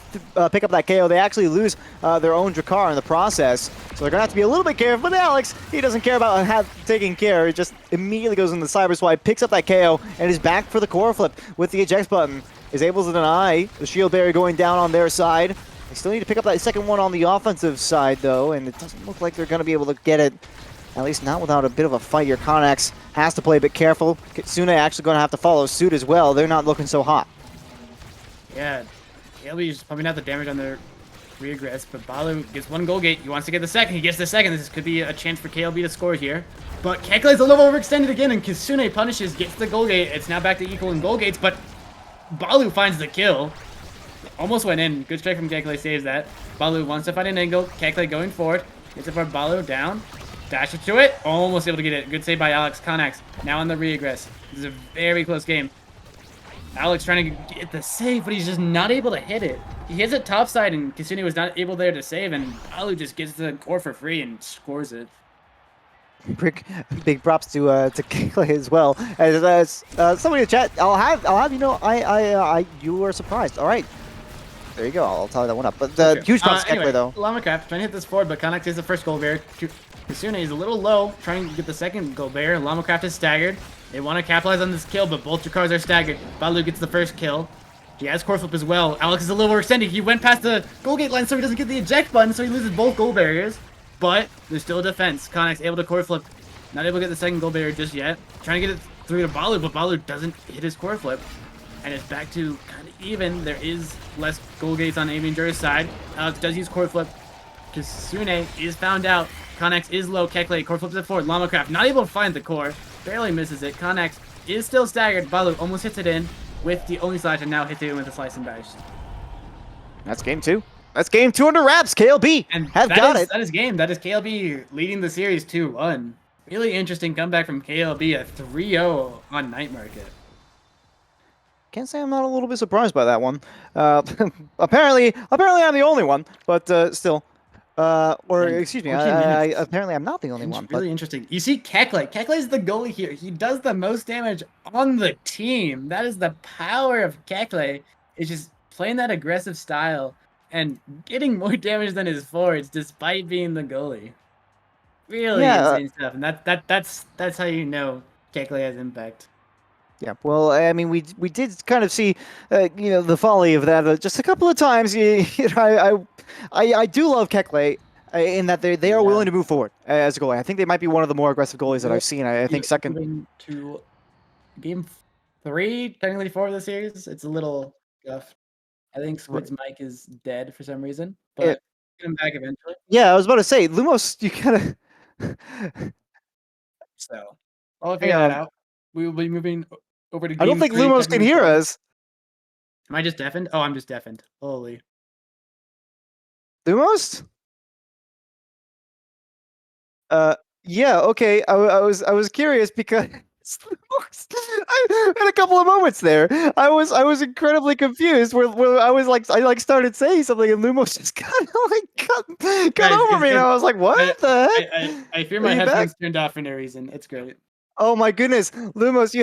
pick up that KO. They actually lose their own Drakkar in the process. So they're going to have to be a little bit careful. But Alex, he doesn't care about taking care. He just immediately goes in the cyber swipe, picks up that KO, and is back for the core flip with the eject button. Is able to deny the shield barrier going down on their side. They still need to pick up that second one on the offensive side, though, and it doesn't look like they're going to be able to get it, at least not without a bit of a fight here. Connex has to play a bit careful. Kitsune actually going to have to follow suit as well. They're not looking so hot. Yeah, KLB is pumping out the damage on their regress, but Balu gets one goal gate. He wants to get the second. He gets the second. This could be a chance for KLB to score here. But Kekle is a little overextended again, and Kitsune punishes, gets the goal gate. It's now back to equal in goal gates, but Balu finds the kill. Almost went in. Good strike from Kekle, saves that. Balu wants to find an angle. Kekle going forward. Gets it for Balu, down. Dashes to it. Almost able to get it. Good save by Alex. Connex now on the regress. This is a very close game. Alex trying to get the save, but he's just not able to hit it. He hits it topside, and Kitsune was not able there to save, and Balu just gets the core for free and scores it. Big props to Kekle as well. As somebody in the chat, I'll have you know, you were surprised. All right. There you go. I'll tally that one up. But huge props to Anyway, Kekle, though. LamaCraft trying to hit this forward, but Connex is the first goal bearer. Kitsune is a little low, trying to get the second goal bearer. LamaCraft is staggered. They want to capitalize on this kill, but both Drakkars are staggered. Balu gets the first kill. He has core flip as well. Alex is a little overextended. He went past the goal gate line, so he doesn't get the eject button, so he loses both goal barriers. But there's still a defense. Connex able to core flip. Not able to get the second goal barrier just yet. Trying to get it through to Balu, but Balu doesn't hit his core flip. And it's back to kind of even. There is less goal gates on Aimi Enjoyers' side. Alex does use core flip. Kitsune is found out. Connex is low. Kekle core flips it forward. LamaCraft not able to find the core. Barely misses it. Connex is still staggered. Balu almost hits it in with the only slash and now hits it in with a slice and dice. That's game two. That's game two under wraps. KLB And have got it. That is game. That is KLB leading the series 2-1. Really interesting comeback from KLB. A 3-0 on Night Market. Can't say I'm not a little bit surprised by that one. Apparently I'm the only one, but still. Excuse me, apparently I'm not the only one. Really interesting. You see Kekle. Kekle is the goalie here. He does the most damage on the team. That is the power of Kekle. It's just playing that aggressive style and getting more damage than his forwards despite being the goalie. Really insane stuff. And that's how you know Kekle has impact. Yeah, well, I mean, we did kind of see, the folly of that just a couple of times. I do love Kekle in that they are willing to move forward as a goalie. I think they might be one of the more aggressive goalies that I've seen. I think second. Moving to game 3, technically 4 of the series. It's a little tough. I think Squidd's mic is dead for some reason, but get him back eventually. Yeah, I was about to say, Lumost, you kind of. So I'll figure that out. We will be moving over to game I don't think 3, Lumost can hear us. Am I just deafened? Oh, I'm just deafened. Holy. Lumost? Yeah, okay. I was curious because I had a couple of moments there. I was incredibly confused where I started saying something and Lumos just kind of got over me and I was like, what the heck? I fear my headphones turned off for no reason. It's great. Oh my goodness, Lumos,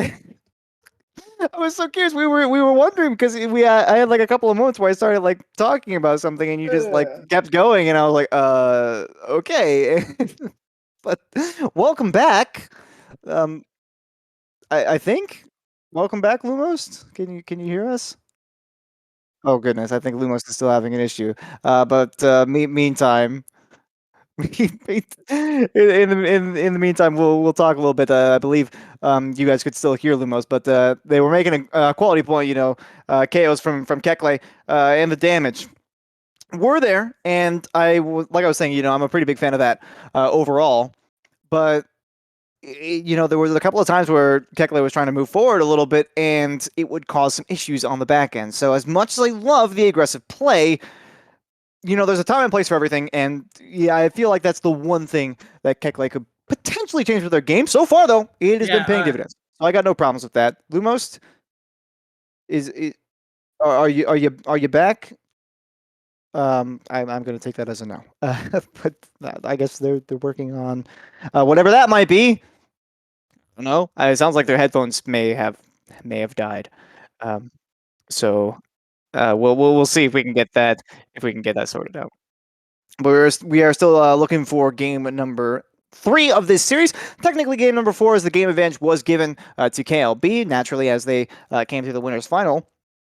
I was so curious. We were wondering because I had like a couple of moments where I started like talking about something and you just like kept going and I was like, okay. But welcome back. I think. Welcome back, Lumost. Can you hear us? Oh goodness, I think Lumos is still having an issue. Meantime, in the meantime, we'll talk a little bit. I believe you guys could still hear Lumos, but they were making a quality point. KOs from Kekle and the damage were there, and like I was saying, I'm a pretty big fan of that overall. But there was a couple of times where Kekle was trying to move forward a little bit, and it would cause some issues on the back end. So as much as I love the aggressive play, there's a time and place for everything, and yeah, I feel like that's the one thing that Kekle could potentially change with their game. So far, though, it has been paying dividends. So I got no problems with that. Lumost, is are you back? I'm going to take that as a no. But I guess they're working on whatever that might be. No, it sounds like their headphones may have died. Um, so we'll see if we can get that sorted out. But we are still looking for game number 3 of this series. Technically, game number 4 is the game advantage was given to KLB naturally as they came to the winners final.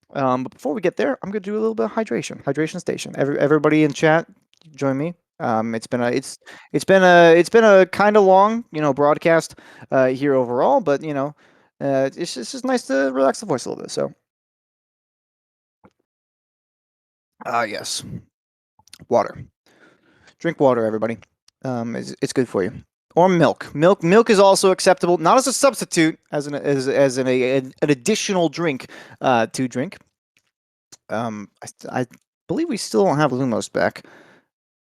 But before we get there, I'm gonna do a little bit of hydration station. Everybody in chat, join me. It's been a kind of long, broadcast here overall, but it's just nice to relax the voice a little bit. So, yes, water. Drink water, everybody. It's good for you. Or milk. Milk is also acceptable, not as a substitute, as an additional drink to drink. I believe we still don't have Lumos back.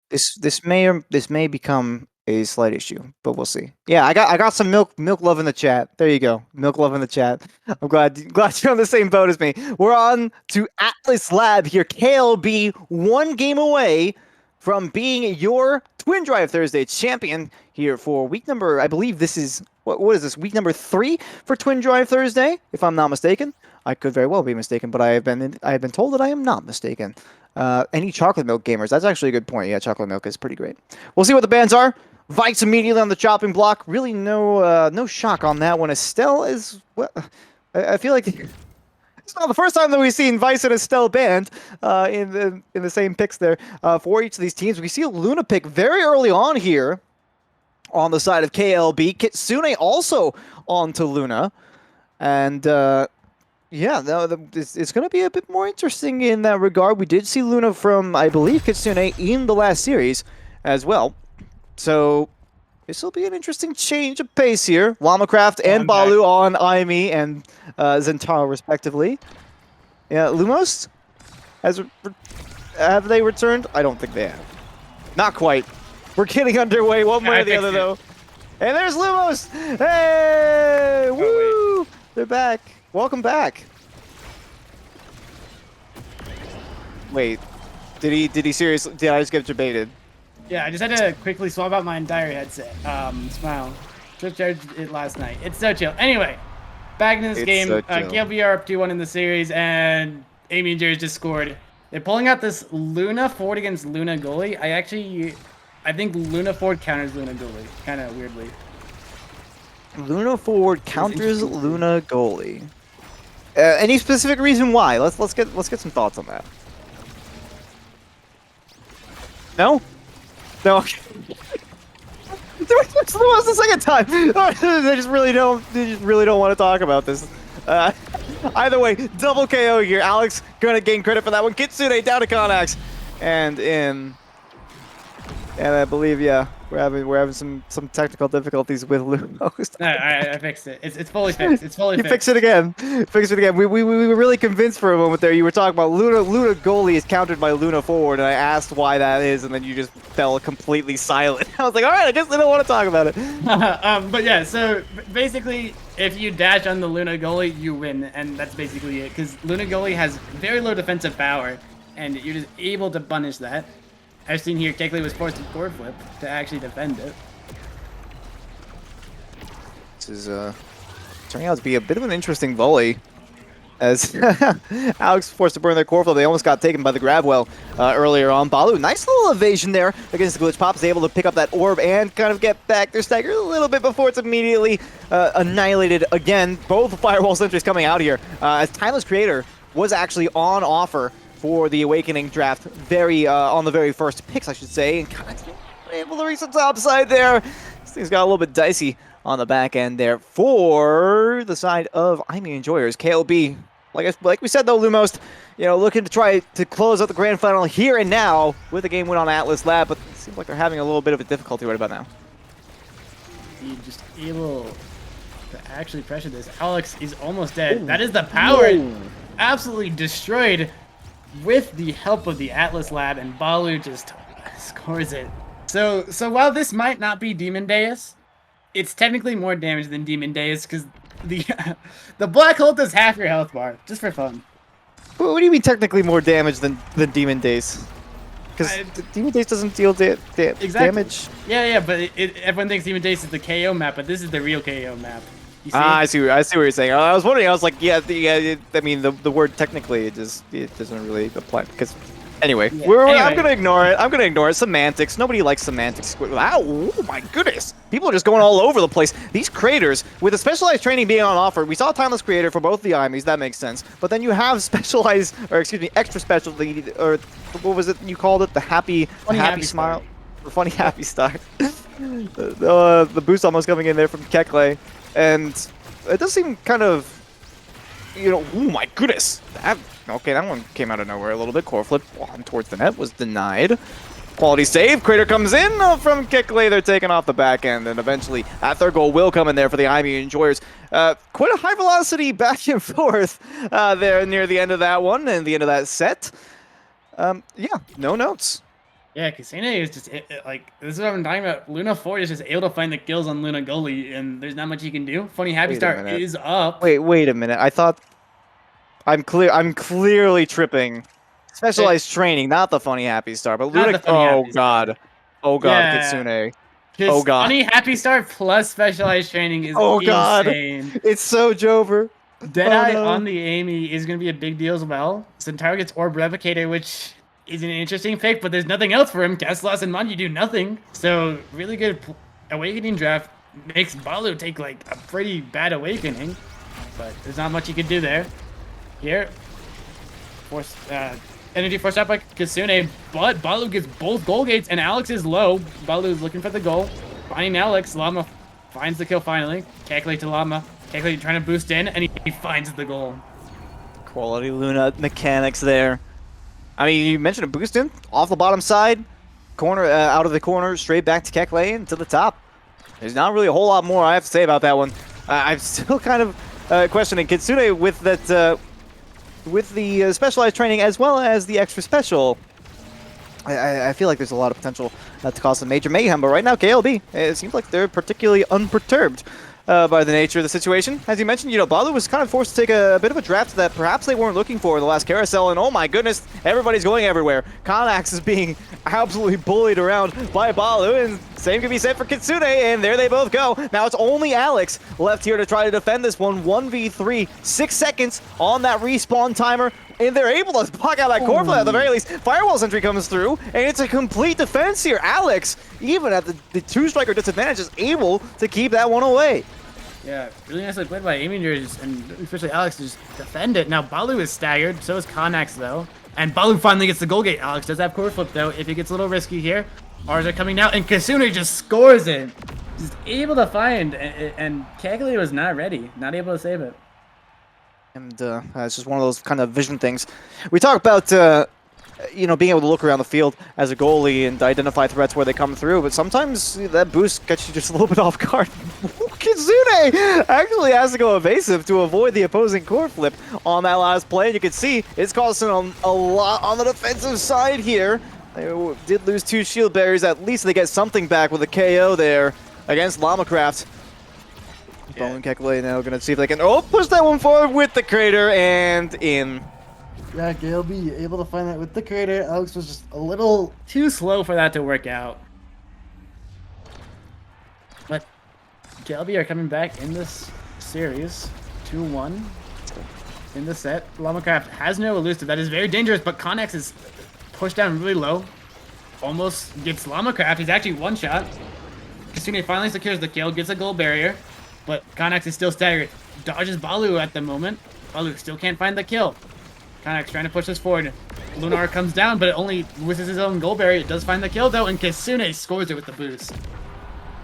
This may become a slight issue, but we'll see. Yeah, I got some milk love in the chat. There you go, milk love in the chat. I'm glad you're on the same boat as me. We're on to Atlas Lab here. KLB 1 game away from being your Twindrive Thursday champion here for week number. I believe this is what is this, week number 3 for Twindrive Thursday, if I'm not mistaken. I could very well be mistaken, but I have been told that I am not mistaken. Any chocolate milk gamers? That's actually a good point. Yeah, chocolate milk is pretty great. We'll see what the bans are. Vikes immediately on the chopping block. Really no shock on that one. Estelle is well, I feel like it's not the first time that we've seen Vice and Estelle banned in the same picks there for each of these teams. We see a Luna pick very early on here on the side of KLB. Kitsune also onto Luna, and yeah, it's going to be a bit more interesting in that regard. We did see Luna from, I believe, Kitsune in the last series as well. So this will be an interesting change of pace here. LamaCraft and Balu on Aimi and Zentaro, respectively. Yeah, Lumost? Have they returned? I don't think they have. Not quite. We're getting underway one way or the other, though. And there's Lumost! Hey! Woo! They're back. Welcome back. Wait, did he seriously? Did I just get debated? Yeah, I just had to quickly swap out my entire headset. Smile. Just charged it last night. It's so chill. Anyway, back in this game. KLB are up 2-1 in the series, and Aimi Enjoyers just scored. They're pulling out this Luna forward against Luna goalie. I think Luna forward counters Luna goalie, kind of weirdly. Luna forward counters Luna goalie. Any specific reason why? Let's get some thoughts on that. No. It's the second time. They just really don't want to talk about this. Either way, double KO here. Alex gonna gain credit for that one. Kitsune down to Konax, and I believe we're having some technical difficulties with Lumost. I fixed it. It's fully fixed. It's fully fixed. Fix it again. We were really convinced for a moment there. You were talking about Luna goalie is countered by Luna forward, and I asked why that is, and then you just fell completely silent. I was like, all right, I guess they don't want to talk about it. But yeah, so basically, if you dash on the Luna goalie, you win, and that's basically it. Because Luna goalie has very low defensive power, and you're just able to punish that. I've seen here, Kekle was forced to core flip to actually defend it. This is turning out to be a bit of an interesting volley, as Alex forced to burn their core flip. They almost got taken by the grab well earlier on. Balu, nice little evasion there against the glitch pop, is able to pick up that orb and kind of get back their stagger a little bit before it's immediately annihilated again. Both firewall sentries coming out here, as Timeless Creator was actually on offer for the Awakening draft. On the very first picks, I should say, and kind of able to reach the top side there. This thing's got a little bit dicey on the back end there for the side of Aimi Enjoyers. KLB, like we said though, Lumost, looking to try to close out the grand final here and now with a game win on Atlas Lab, but it seems like they're having a little bit of a difficulty right about now. He just able to actually pressure this. Alex is almost dead. Ooh. That is the power. Whoa. Absolutely destroyed with the help of the Atlas Lab, and Balu just scores it. So while this might not be Demon Deus, it's technically more damage than Demon Deus because the black hole does half your health bar, just for fun. What do you mean technically more damage than Demon Days? Because Demon Days doesn't deal exactly. damage. Yeah, but everyone thinks Demon Days is the KO map, but this is the real KO map. You see? I see what you're saying. I was wondering. I was like, I mean, the word technically it doesn't really apply because. Anyway, I'm gonna ignore it. Semantics. Nobody likes semantics. Wow, oh my goodness. People are just going all over the place. These creators, with the specialized training being on offer, we saw Timeless Creator for both the Aimis, that makes sense. But then you have extra specialty, or what was it you called it? The happy smile? The funny happy start. The boost almost coming in there from Kekle. And it does seem kind of, oh my goodness. Okay, that one came out of nowhere a little bit. Core flip on towards the net was denied. Quality save. Crater comes in from Kekle. They're taking off the back end, and eventually that third goal will come in there for the Aimi Enjoyers. Quite a high velocity back and forth there near the end of that one and the end of that set. Yeah, no notes. Yeah, Kasane is just like, this is what I'm talking about. Luna 4 is just able to find the kills on Luna goalie, and there's not much you can do. Funny Happy Star is up. Wait a minute. I thought I'm clearly tripping. Specialized training, not the funny Happy Star, but Luna. Oh god, yeah. Kitsune. Oh god. Funny Happy Star plus specialized training is insane. It's so Jover. Deadeye on the Aimi is going to be a big deal as well. Centaur gets Orb Replicator, which is an interesting pick, but there's nothing else for him. Keslas and Manji do nothing. So really good Awakening draft makes Balu take like a pretty bad Awakening, but there's not much you can do there. Here, energy forced out by Kitsune, but Balu gets both goal gates, and Alex is low. Balu is looking for the goal, finding Alex. Lama finds the kill finally. Kekle to Lama. Kekle trying to boost in, and he finds the goal. Quality Luna mechanics there. I mean, you mentioned a boost in off the bottom side, corner out of the corner, straight back to Kekle and to the top. There's not really a whole lot more I have to say about that one. I'm still kind of questioning Kitsune with that. With the specialized training as well as the extra special, I feel like there's a lot of potential to cause some major mayhem. But right now, KLB, it seems like they're particularly unperturbed by the nature of the situation. As you mentioned, Balu was kind of forced to take a bit of a draft that perhaps they weren't looking for in the last carousel, and oh my goodness, everybody's going everywhere. Konax is being absolutely bullied around by Balu, and same can be said for Kitsune, and there they both go. Now it's only Alex left here to try to defend this one. 1v3, 6 seconds on that respawn timer, and they're able to block out that core flip at the very least. Firewall sentry comes through, and it's a complete defense here. Alex, even at the two-striker disadvantage, is able to keep that one away. Yeah, really nicely played by Aimi Enjoyers, and especially Alex to just defend it. Now Balu is staggered, so is Konax though. And Balu finally gets the goal gate. Alex does have core flip though, if he gets a little risky here. Ours are coming out, and Kitsune just scores it. Just able to find, and Kekle was not ready, not able to save it. And it's just one of those kind of vision things. We talk about, being able to look around the field as a goalie and identify threats where they come through, but sometimes that boost gets you just a little bit off guard. Kitsune actually has to go evasive to avoid the opposing core flip on that last play. And you can see it's costing them a lot on the defensive side here. They did lose 2 shield barriers. At least they get something back with a KO there against LamaCraft. Bo and Kekle now going to see if they can push that one forward with the crater and in. Yeah, KLB able to find that with the crater. Alex was just a little too slow for that to work out. But KLB are coming back in this series, 2-1 in the set. LamaCraft has no elusive. That is very dangerous, but Konax is pushed down really low. Almost gets LamaCraft. He's actually one shot. Kitsune finally secures the kill, gets a goal barrier, but Konax is still staggered. Dodges Balu at the moment. Balu still can't find the kill. Konax trying to push this forward. Lunar comes down, but it only loses his own gold berry. It does find the kill though, and Kisune scores it with the boost.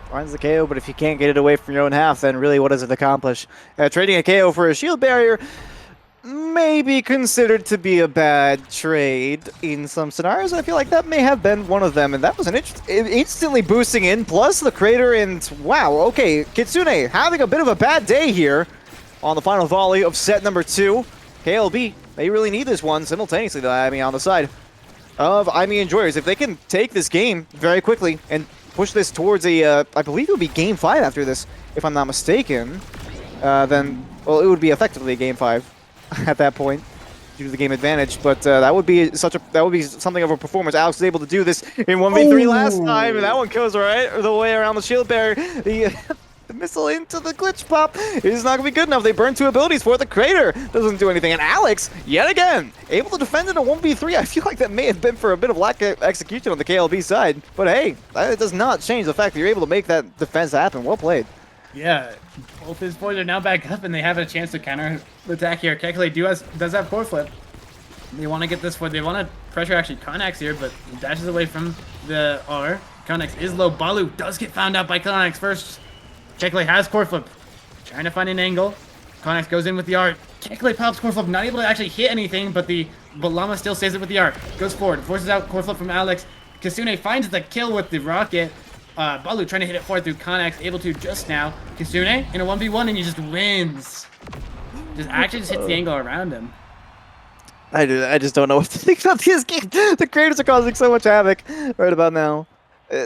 Finds the KO, but if you can't get it away from your own half, then really what does it accomplish? Trading a KO for a shield barrier may be considered to be a bad trade in some scenarios. I feel like that may have been one of them, and that was an instantly boosting in, plus the crater, and wow, okay, Kitsune having a bit of a bad day here on the final volley of set number 2. KLB, they really need this one simultaneously, though, I mean, on the side of Aimi Enjoyers. If they can take this game very quickly and push this towards a, I believe it would be Game 5 after this, if I'm not mistaken, then, well, it would be effectively a Game 5 at that point due to the game advantage. But that would be something of a performance. Alex was able to do this in 1v3 last time, and that one goes right the way around the shield barrier. The missile into the glitch pop is not going to be good enough. They burn 2 abilities for it. The crater doesn't do anything. And Alex, yet again, able to defend in a 1v3. I feel like that may have been for a bit of lack of execution on the KLB side. But hey, that does not change the fact that you're able to make that defense happen. Well played. Yeah, both his boys are now back up, and they have a chance to counter the attack here. Kekle does have core flip. They want to get this for. They want to pressure actually Connex here, but he dashes away from the R. Connex is low. Balu does get found out by Connex first. Kekle has core flip, trying to find an angle. Connex goes in with the R. Kekle pops core flip, not able to actually hit anything, but Lama still saves it with the R. Goes forward, forces out core flip from Alex. Kisune finds the kill with the rocket. Balu trying to hit it forward through Connex, able to just now. Kisune in a 1v1, and he just wins. Just hits the angle around him. I just don't know what to think about this game. The creators are causing so much havoc right about now.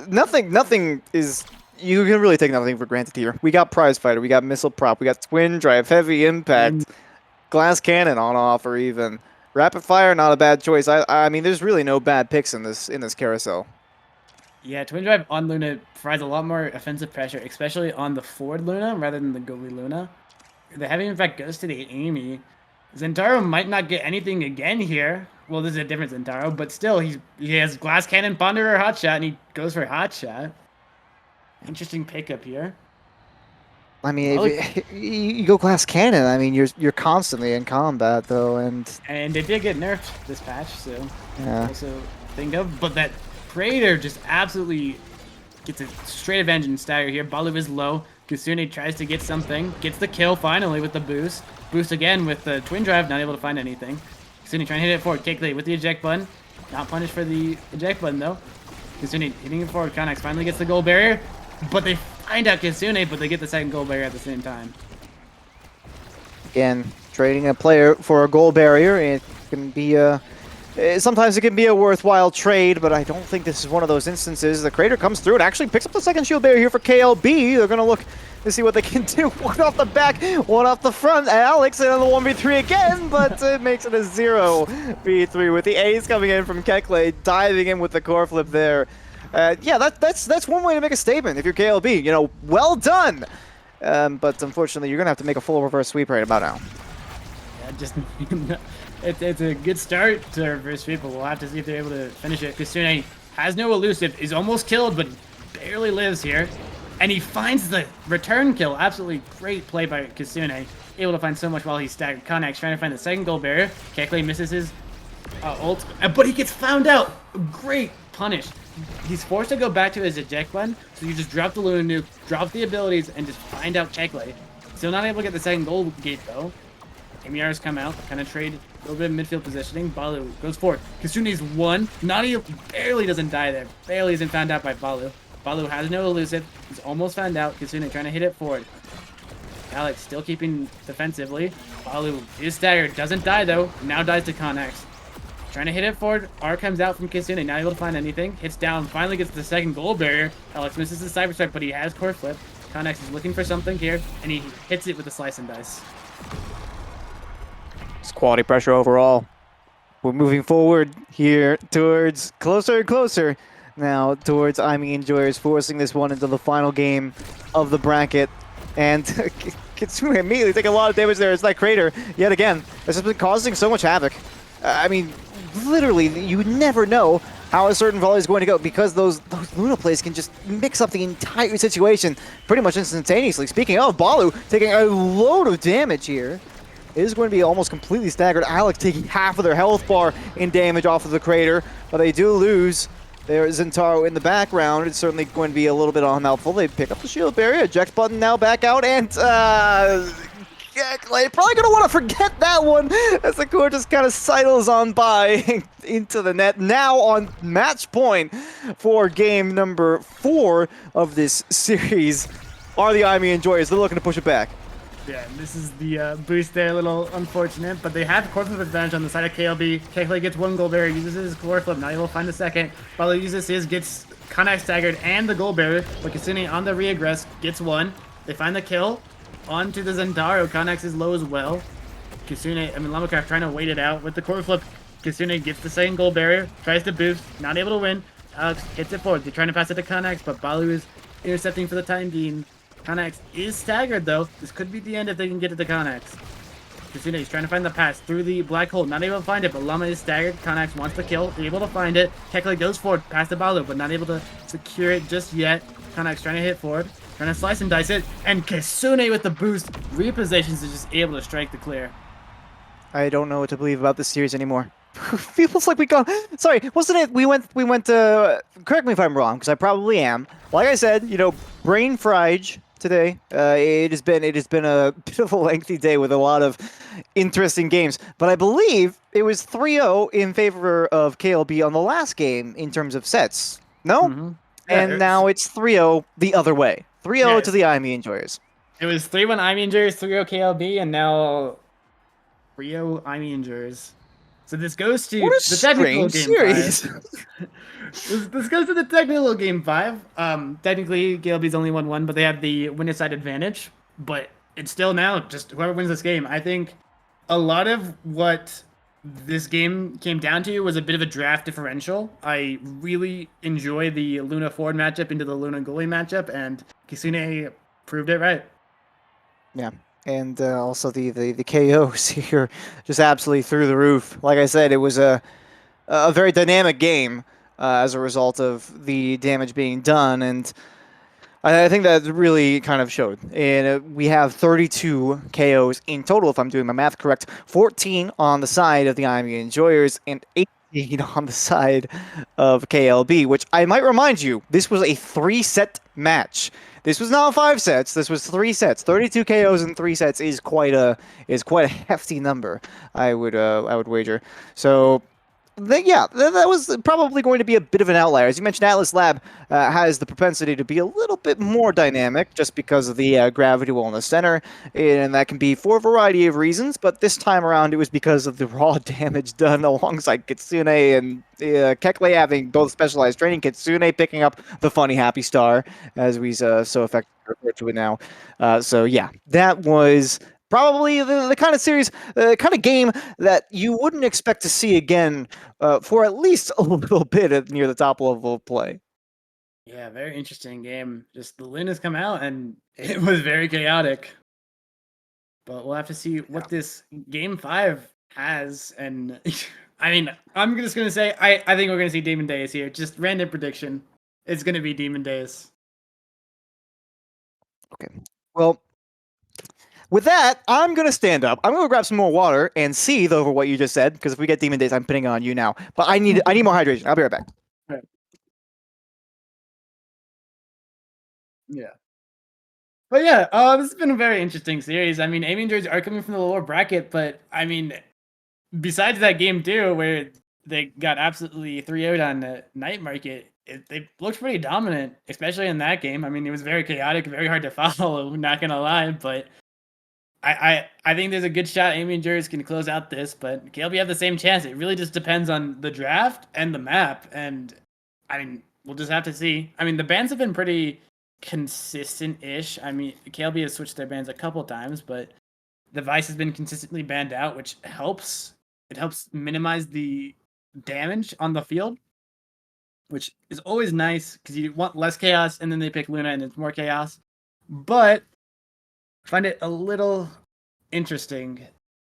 Nothing is. You can really take nothing for granted here. We got Prize Fighter, we got Missile Prop, we got Twindrive, Heavy Impact, Glass Cannon on offer even. Rapid Fire, not a bad choice. I mean, there's really no bad picks in this carousel. Yeah, Twindrive on Luna provides a lot more offensive pressure, especially on the forward Luna rather than the goalie Luna. The Heavy Impact goes to the Aimi. Zentaro might not get anything again here. Well, this is a different Zentaro, but still, he has Glass Cannon, Ponder, or Hot Shot, and he goes for Hot Shot. Interesting pickup here. I mean, if you go Glass Cannon, I mean, you're constantly in combat though, and they did get nerfed this patch, so yeah. Also think of, but that Praetor just absolutely gets a straight advantage in stagger here. Balu is low. Kisune tries to get something, gets the kill finally with the boost. Boost again with the Twindrive, not able to find anything. Kisune trying to hit it forward, Kekle with the eject button, not punished for the eject button though. Kisune hitting it forward. Connex finally gets the goal barrier. But they find out Kisune, but they get the second goal barrier at the same time. Again, trading a player for a goal barrier, it can be sometimes it can be a worthwhile trade, but I don't think this is one of those instances. The Crater comes through and actually picks up the second shield barrier here for KLB. They're going to look to see what they can do. One off the back, one off the front. Alex in on the 1v3 again, but it makes it a 0v3 with the A's coming in from Kekle, diving in with the core flip there. Yeah, that's one way to make a statement if you're KLB. You know, well done. But unfortunately, you're gonna have to make a full reverse sweep right about now. Yeah, just it's a good start to reverse sweep, but we'll have to see if they're able to finish it. Kisune has no elusive, is almost killed, but barely lives here, and he finds the return kill. Absolutely great play by Kisune, able to find so much while he's staggered. Connex trying to find the second goal barrier. Kekle misses his ult, but he gets found out. Great punish. He's forced to go back to his eject button, so you just drop the Luna nuke, drop the abilities, and just find out Kekle. Still not able to get the second goal gate though. Amiars come out, kind of trade a little bit of midfield positioning. Balu goes forward. Kisune's one. Nani barely doesn't die there. Barely isn't found out by Balu. Balu has no elusive. He's almost found out. Kisune trying to hit it forward. Alex still keeping defensively. Balu is staggered. Doesn't die though. Now dies to Connex. Trying to hit it forward. R comes out from Kisune, not able to find anything. Hits down, finally gets the second goal barrier. Alex misses the cyber strike, but he has core flip. Connex is looking for something here, and he hits it with a slice and dice. It's quality pressure overall. We're moving forward here towards closer and closer now towards Aimi Enjoyers, forcing this one into the final game of the bracket. And Kitsune immediately taking a lot of damage there. It's that Crater, yet again, this has been causing so much havoc. I mean, literally, you would never know how a certain volley is going to go because those Luna plays can just mix up the entire situation pretty much instantaneously. Speaking of, Balu taking a load of damage here. is going to be almost completely staggered. Alex taking half of their health bar in damage off of the crater, but they do lose. There's Zentaro in the background. It's certainly going to be a little bit unhelpful. They pick up the shield barrier, eject button now back out, and probably going to want to forget that one as the core just kind of sidles on by into the net. Now on match point for game number 4 of this series are the Aimi Enjoyers. They're looking to push it back. Yeah, and this is the boost there, a little unfortunate, but they have core flip advantage on the side of KLB. KLB gets one gold barrier, uses his core flip, not able to find the second. Balu uses his, gets Konak staggered and the gold barrier, but Kasune on the reaggress gets one. They find the kill onto the Zentaro. Konax is low as well. LamaCraft trying to wait it out with the core flip. Kasune gets the second gold barrier, tries to boost, not able to win. Alex hits it forward. They're trying to pass it to Konax, but Balu is intercepting for the time being. Konax is staggered though. This could be the end if they can get to the Konax. Kasune is trying to find the pass through the black hole. Not able to find it, but Lama is staggered. Konax wants the kill. They're able to find it. Kekle goes forward past the Balu, but not able to secure it just yet. Konax trying to hit forward. Trying to slice and dice it. And Kasune with the boost repositions is just able to strike the clear. I don't know what to believe about this series anymore. Feels like we got. Sorry, wasn't it? We went. Correct me if I'm wrong, because I probably am. Like I said, brain fried today. It has been a bit of a lengthy day with a lot of interesting games. But I believe it was 3-0 in favor of KLB on the last game in terms of sets. No, Yeah, and now it's 3-0 the other way. 3-0 to the Aimi Enjoyers. It was 3-1 Aimi Enjoyers, 3-0 KLB, and now 3-0 Aimi Enjoyers. So this goes to What a the technical strange game series. 5. this goes to the technical game 5. Technically, KLB's only won 1, but they have the winner side advantage. But it's still now just whoever wins this game. I think a lot of what this game came down to was a bit of a draft differential. I really enjoy the Luna Ford matchup into the Luna goalie matchup, and Kasune proved it right. Yeah. And also the KOs here just absolutely through the roof. Like I said, it was a very dynamic game as a result of the damage being done, and I think that really kind of showed. And we have 32 KOs in total, if I'm doing my math correct. 14 on the side of the Aimi Enjoyers, and 18 on the side of KLB, which I might remind you, this was a 3-set match. This was not 5 sets. This was 3 sets. 32 KOs in 3 sets is quite a hefty number. I would wager. So that was probably going to be a bit of an outlier. As you mentioned, Atlas Lab has the propensity to be a little bit more dynamic just because of the gravity well in the center, and that can be for a variety of reasons, but this time around it was because of the raw damage done alongside Kitsune and Kekle having both specialized training, Kitsune picking up the funny happy star, as we so effectively refer to it now. So yeah, that was probably the kind of series, kind of game that you wouldn't expect to see again for at least a little bit near the top level of play. Yeah, very interesting game. Just the Lunas come out and it was very chaotic. But we'll have to see what this game 5 has. And I mean, I'm just gonna say I think we're gonna see Demon Days here. Just random prediction. It's gonna be Demon Days. Okay. Well, with that, I'm going to stand up. I'm going to grab some more water and seethe over what you just said, because if we get Demon Days, I'm putting it on you now. But I need more hydration. I'll be right back. Right. Yeah. But yeah, this has been a very interesting series. I mean, Aimi Enjoyers are coming from the lower bracket, but I mean, besides that game too, where they got absolutely 3-0'd on the night market, they looked pretty dominant, especially in that game. I mean, it was very chaotic, very hard to follow, not gonna lie, but I think there's a good shot Aimi Enjoyers can close out this, but KLB have the same chance. It really just depends on the draft and the map, and I mean, we'll just have to see. I mean, the bans have been pretty consistent-ish. I mean, KLB has switched their bans a couple times, but the Vice has been consistently banned out, which helps. It helps minimize the damage on the field, which is always nice because you want less chaos, and then they pick Luna and it's more chaos. But I find it a little interesting,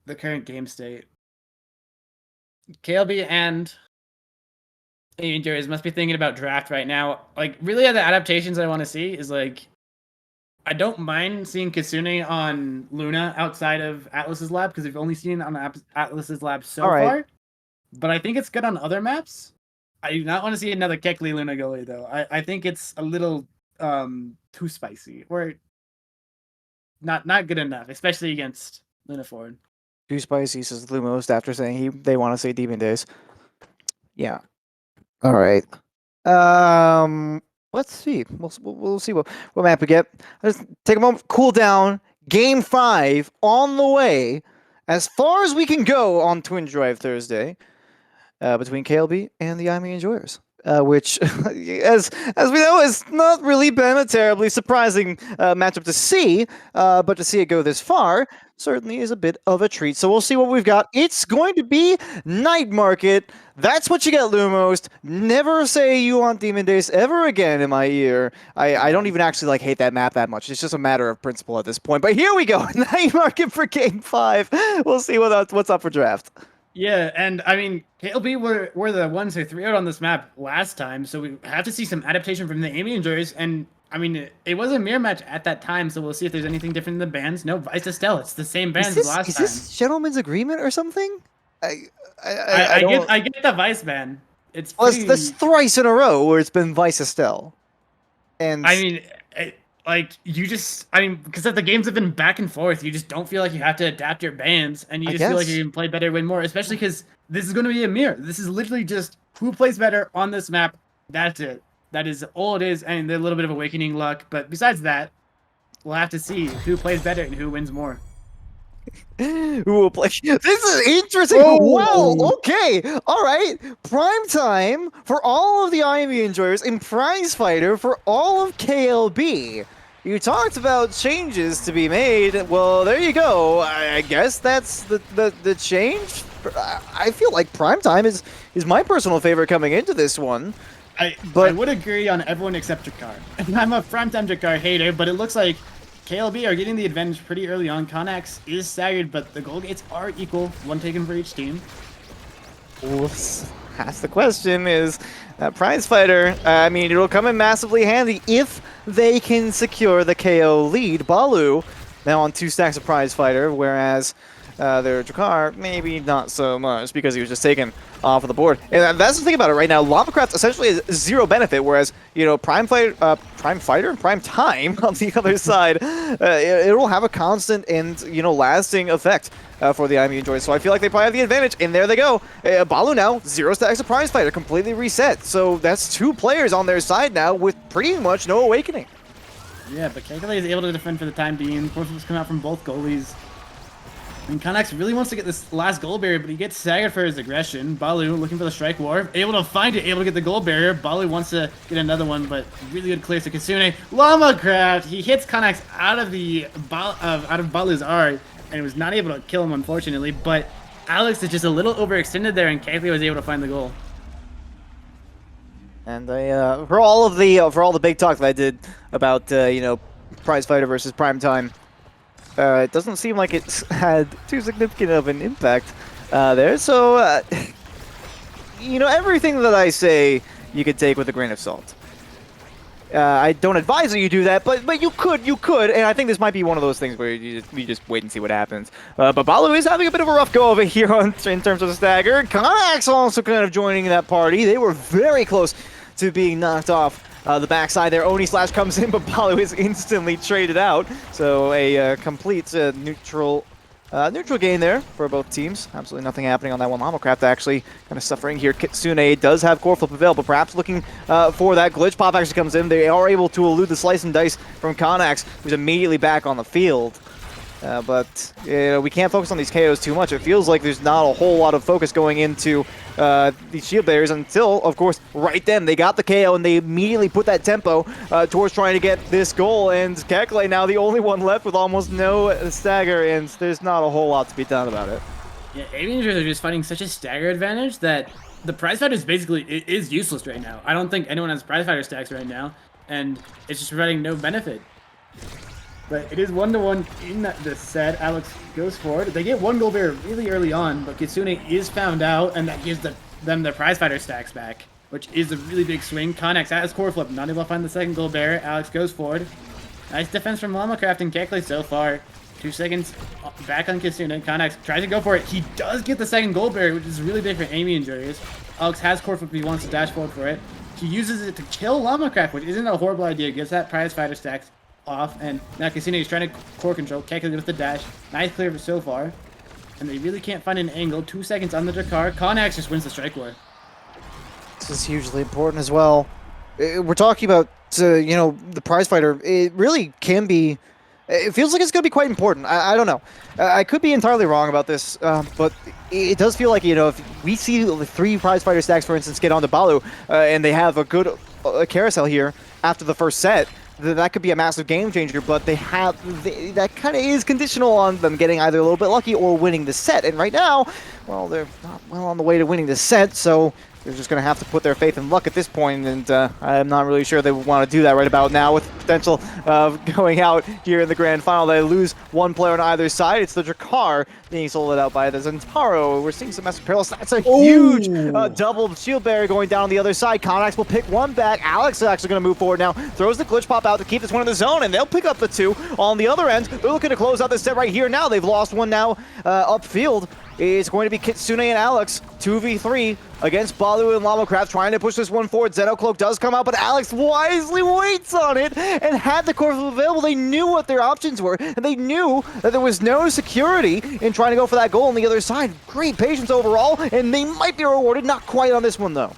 the current game state. KLB and Aimi Enjoyers must be thinking about draft right now. Like, really, the adaptations I want to see is like I don't mind seeing Kitsune on Luna outside of Atlas's lab because we've only seen it on Atlas's lab All so right. far. But I think it's good on other maps. I do not want to see another Kekli Luna goalie though. I think it's a little too spicy or not good enough, especially against Luna Ford. Too spicy, says Lumost after saying they want to say Demon Days. Yeah. All right. Let's see. We'll see what map we get. Let's take a moment, cool down. Game 5 on the way, as far as we can go on Twindrive Thursday, between KLB and the Aimi Enjoyers. Which, as we know, has not really been a terribly surprising matchup to see, but to see it go this far certainly is a bit of a treat. So we'll see what we've got. It's going to be Night Market. That's what you get, Lumost. Never say you want Demon Days ever again in my ear. I don't even actually like hate that map that much. It's just a matter of principle at this point. But here we go, Night Market for Game 5. We'll see what's up for draft. Yeah, and I mean, KLB were the ones who threw out on this map last time, so we have to see some adaptation from the Aimi Enjoyers. And I mean, it was a mirror match at that time, so we'll see if there's anything different in the bands. No, Vice Estelle, it's the same bands as last time. Is this gentleman's agreement or something? I get the Vice ban. It's well, pretty... that's thrice in a row where it's been Vice Estelle. And I mean, because the games have been back and forth, you just don't feel like you have to adapt your bands, and you just feel like you can play better, win more, especially because this is going to be a mirror. This is literally just who plays better on this map. That's it. That is all it is, and a little bit of awakening luck. But besides that, we'll have to see who plays better and who wins more. Who will play? This is interesting. Oh. Wow. Okay. All right. Prime time for all of the Aimi Enjoyers and Prize Fighter for all of KLB. You talked about changes to be made. Well, there you go. I guess that's the change. I feel like Prime Time is my personal favorite coming into this one. I would agree on everyone except Jakar. I'm a Primetime Jakar hater, but it looks like KLB are getting the advantage pretty early on. Connax is staggered, but the goal gates are equal, one taken for each team. Well, that's the question is, Prize Fighter, I mean, it'll come in massively handy if they can secure the KO lead. Balu now on 2 stacks of Prize Fighter, whereas their Jakar, maybe not so much because he was just taken off of the board. And that's the thing about it right now. LamaCraft essentially has 0 benefit, whereas, you know, Prime Fighter and Prime Time on the other side, it'll have a constant and, you know, lasting effect for the Aimi Enjoyers. So I feel like they probably have the advantage, and there they go. Balu now, 0 stacks of Prize Fighter, completely reset. So that's 2 players on their side now with pretty much no awakening. Yeah, but KLB is able to defend for the time being. Forces come out from both goalies. And Connax really wants to get this last goal barrier, but he gets staggered for his aggression. Balu looking for the strike war, able to find it, able to get the goal barrier. Balu wants to get another one, but really good clear to Kitsune. LamaCraft, he hits Connax out of Balu's art, and was not able to kill him, unfortunately. But Alex is just a little overextended there, and KLB was able to find the goal. And for all the big talk that I did about you know, Prize Fighter versus Prime Time, it doesn't seem like it's had too significant of an impact there. So you know, everything that I say you could take with a grain of salt. I don't advise that you do that, but you could, and I think this might be one of those things where you just wait and see what happens. But Balu is having a bit of a rough go over here in terms of the stagger. Connax also kind of joining that party. They were very close to being knocked off the backside there. Oni Slash comes in, but Balu is instantly traded out. So a complete neutral game there for both teams. Absolutely nothing happening on that one. LamaCraft actually kind of suffering here. Kitsune does have core flip available, perhaps looking for that glitch. Pop actually comes in. They are able to elude the slice and dice from Connax, who's immediately back on the field. But you know, we can't focus on these KOs too much. It feels like there's not a whole lot of focus going into these shield barriers until, of course, right then they got the KO and they immediately put that tempo towards trying to get this goal. And Kekle now the only one left with almost no stagger, and there's not a whole lot to be done about it. Yeah, Aimi Enjoyers are just fighting such a stagger advantage that the Prize Fighter is useless right now. I don't think anyone has Prize Fighter stacks right now, and it's just providing no benefit. But it is 1-1 in this set. Alex goes forward. They get 1 goal barrier really early on, but Kitsune is found out, and that gives them their Prize Fighter stacks back, which is a really big swing. Connax has core flip, not able to find the second goal barrier. Alex goes forward. Nice defense from LamaCraft and Kekle so far. 2 seconds back on Kitsune. Connex tries to go for it. He does get the second gold barrier, which is really big for Aimi Enjoyers. Alex has core flip if he wants to dash forward for it. He uses it to kill LamaCraft, which isn't a horrible idea. Gets that prize fighter stacks off, and now Kitsune is trying to core control. Kekle with the dash. Nice clear so far. And they really can't find an angle. 2 seconds on the Drakkar. Connex just wins the strike war. This is hugely important as well. We're talking about, you know, the prize fighter. It really can be. It feels like it's going to be quite important. I don't know. I could be entirely wrong about this, but it does feel like, you know, if we see the 3 prize fighter stacks, for instance, get onto Balu, and they have a good carousel here after the first set, that could be a massive game changer. But that kind of is conditional on them getting either a little bit lucky or winning the set. And right now, well, they're not well on the way to winning the set, so they're just going to have to put their faith in luck at this point, and I'm not really sure they would want to do that right about now with the potential of going out here in the grand final. They lose one player on either side. It's the Drakkar being sold out by the Zentaro. We're seeing some massive perils. That's a huge double shield barrier going down on the other side. Connex will pick one back. Alex is actually going to move forward now. Throws the glitch pop out to keep this one in the zone, and they'll pick up the 2 on the other end. They're looking to close out this set right here now. They've lost one now upfield. It's going to be Kitsune and Alex, 2v3 against Balu and LamaCraft, trying to push this one forward. Xenocloak does come out, but Alex wisely waits on it and had the core available. They knew what their options were, and they knew that there was no security in trying to go for that goal on the other side. Great patience overall, and they might be rewarded. Not quite on this one, though.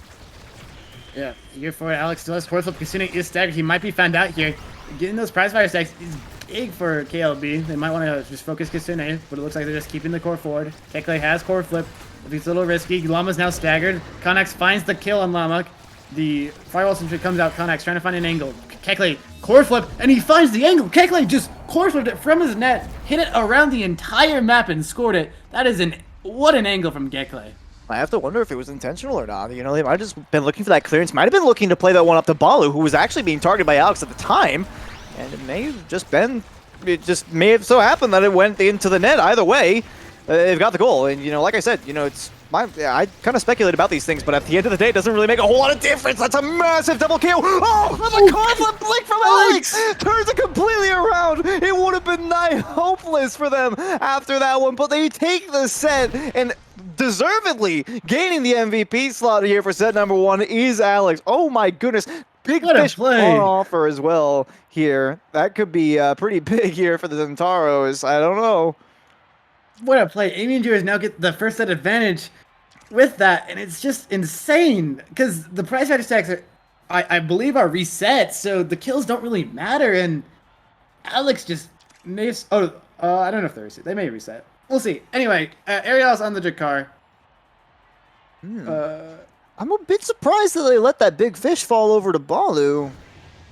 Yeah, here for Alex still has core flip. Kitsune is staggered. He might be found out here. Getting those prize fire stacks is big for KLB. They might want to just focus Kitsune, but it looks like they're just keeping the core forward. Kekle has core flip. If it's a little risky, Llama's now staggered. Connex finds the kill on Llama. The firewall sentry comes out. Connex trying to find an angle. Kekle core flip, and he finds the angle. Kekle just core flipped it from his net, hit it around the entire map, and scored it. That is what an angle from Kekle. I have to wonder if it was intentional or not. You know, they might have just been looking for that clearance. Might have been looking to play that one up to Balu, who was actually being targeted by Alex at the time. And it may have just been, it just may have so happened that it went into the net. Either way, they've got the goal. And, you know, like I said, you know, it's I kind of speculate about these things, but at the end of the day, it doesn't really make a whole lot of difference. That's a massive double kill. Oh, the car flip blink from Alex turns it completely around. It would have been nigh hopeless for them after that one, but they take the set, and deservedly gaining the MVP slot here for set number 1 is Alex. Oh my goodness. Big fish on offer as well here. That could be pretty big here for the Zentaros. I don't know. What a play. Aimi Enjoyers now get the first set advantage with that, and it's just insane because the prize fighter stacks are, I believe, are reset, so the kills don't really matter, and Alex just makes... I don't know if they're reset. They may reset. We'll see. Anyway, Ariel's on the Drakkar. I'm a bit surprised that they let that big fish fall over to Balu.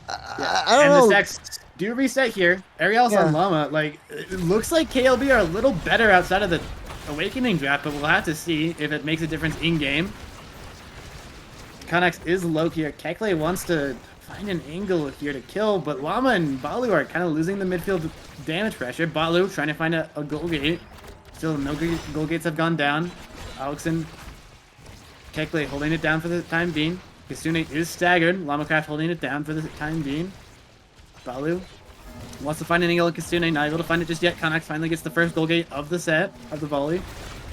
I don't know. And the stacks do reset here. Ariel's on Llama. Like, it looks like KLB are a little better outside of the Awakening draft, but we'll have to see if it makes a difference in-game. Connex is low here. Kekle wants to find an angle here to kill, but Llama and Balu are kind of losing the midfield damage pressure. Balu trying to find a goal gate. Still, no goal gates have gone down. Alex and Kekle holding it down for the time being. Kitsune is staggered. LamaCraft holding it down for the time being. Balu wants to find an angle at Kitsune, not able to find it just yet. Connex finally gets the first goal gate of the set, of the volley.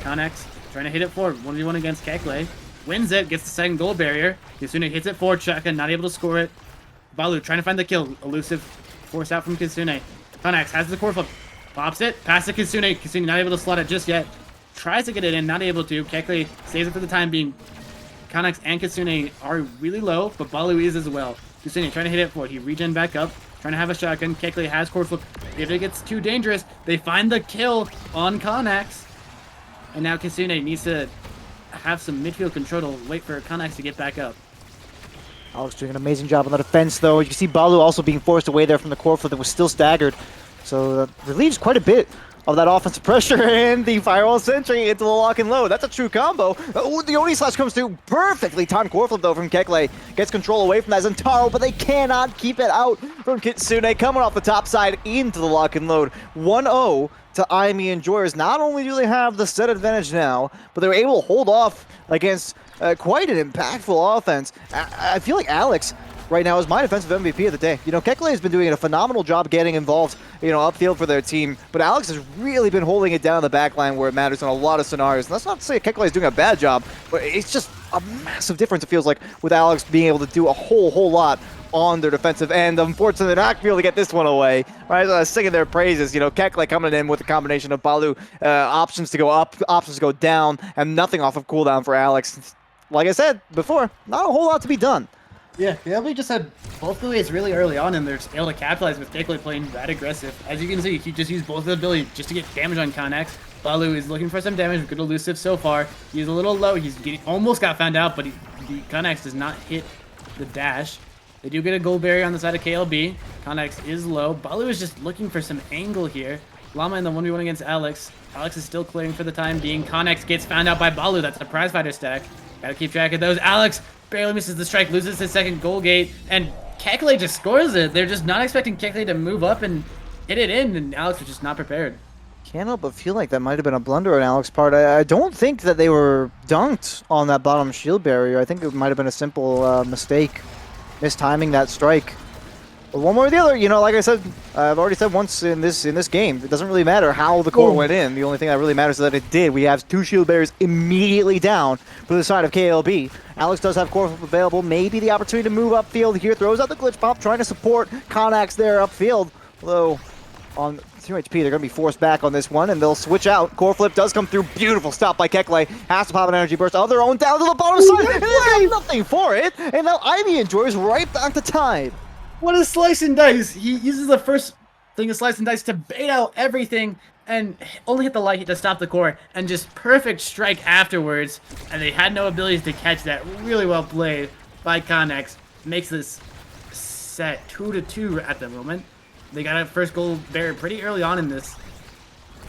Connex trying to hit it forward, 1v1 against Kekle. Wins it, gets the second goal barrier. Kitsune hits it forward, shotgun, not able to score it. Balu trying to find the kill, elusive force out from Kitsune. Connex has the core flip, pops it, past to Kitsune. Kitsune not able to slot it just yet. Tries to get it in, not able to. Kekle saves it for the time being. Connex and Kitsune are really low, but Balu is as well. Kitsune trying to hit it forward. He regen back up, trying to have a shotgun. Kekle has core flip. If it gets too dangerous, they find the kill on Connex. And now Kitsune needs to have some midfield control to wait for Connex to get back up. Alex doing an amazing job on the defense, though. You can see Balu also being forced away there from the core flip that was still staggered. So that relieves quite a bit of that offensive pressure, and the firewall sentry into the lock and load. That's a true combo. The Oni slash comes through. Perfectly timed core flip, though, from Kekle. Gets control away from that Zentaro, but they cannot keep it out from Kitsune. Coming off the top side into the lock and load. 1-0 to Aimi Enjoyers. Not only do they have the set advantage now, but they're able to hold off against quite an impactful offense. I feel like Alex right now is my defensive MVP of the day. You know, Kekle has been doing a phenomenal job getting involved, you know, upfield for their team, but Alex has really been holding it down the back line where it matters in a lot of scenarios. And that's not to say Kekle is doing a bad job, but it's just a massive difference, it feels like, with Alex being able to do a whole lot on their defensive end. Unfortunately, they're not able to get this one away. Right, singing their praises. You know, Kekle coming in with a combination of Balu options to go up, options to go down, and nothing off of cooldown for Alex. Like I said before, not a whole lot to be done. Yeah, KLB just had both abilities really early on, and they're just able to capitalize with Kekle playing that aggressive. As you can see, he just used both of the abilities just to get damage on Connex. Balu is looking for some damage, good elusive so far. He's a little low, he's almost got found out, but the Connex does not hit the dash. They do get a gold barrier on the side of KLB. Connex is low. Balu is just looking for some angle here. Llama in the 1v1 against Alex. Alex is still clearing for the time being. Connex gets found out by Balu. That's the prize fighter stack. Gotta keep track of those. Alex barely misses the strike, loses his second goal gate, and Kekle just scores it. They're just not expecting Kekle to move up and hit it in, and Alex was just not prepared. Can't help but feel like that might have been a blunder on Alex's part. I don't think that they were dunked on that bottom shield barrier. I think it might have been a simple mistake, mistiming that strike. But one more or the other, you know, like I said, I've already said once in this game, it doesn't really matter how the core went in. The only thing that really matters is that it did. We have 2 shield barriers immediately down for the side of KLB. Alex does have core available, maybe the opportunity to move upfield here, throws out the glitch pop, trying to support Connex there upfield. Although on 2 HP, they're going to be forced back on this one, and they'll switch out. Core flip does come through. Beautiful stop by Kekle. Has to pop an energy burst of their own down to the bottom side. And they got nothing for it. And now Aimi Enjoyers right back to tied. What a slice and dice! He uses the first thing of slice and dice to bait out everything and only hit the light hit to stop the core, and just perfect strike afterwards. And they had no abilities to catch that. Really well played by Connex. Makes this set 2-2 at the moment. They got a first goal barrier pretty early on in this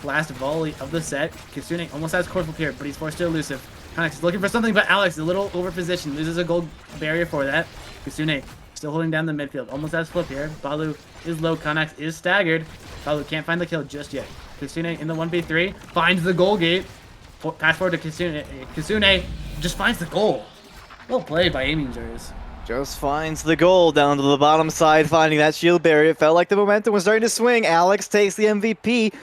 last volley of the set. Kisune almost has core flip here, but he's forced to elusive. Connex is looking for something, but Alex is a little over positioned, loses a gold barrier for that. Kisune still holding down the midfield, almost has flip here. Balu is low, Connex is staggered. Balu can't find the kill just yet. Kisune in the 1v3, finds the goal gate. Pass forward to Kisune. Kisune just finds the goal. Well played by Aimi Enjoyers. Just finds the goal down to the bottom side, finding that shield barrier. It felt like the momentum was starting to swing. Alex takes the MVP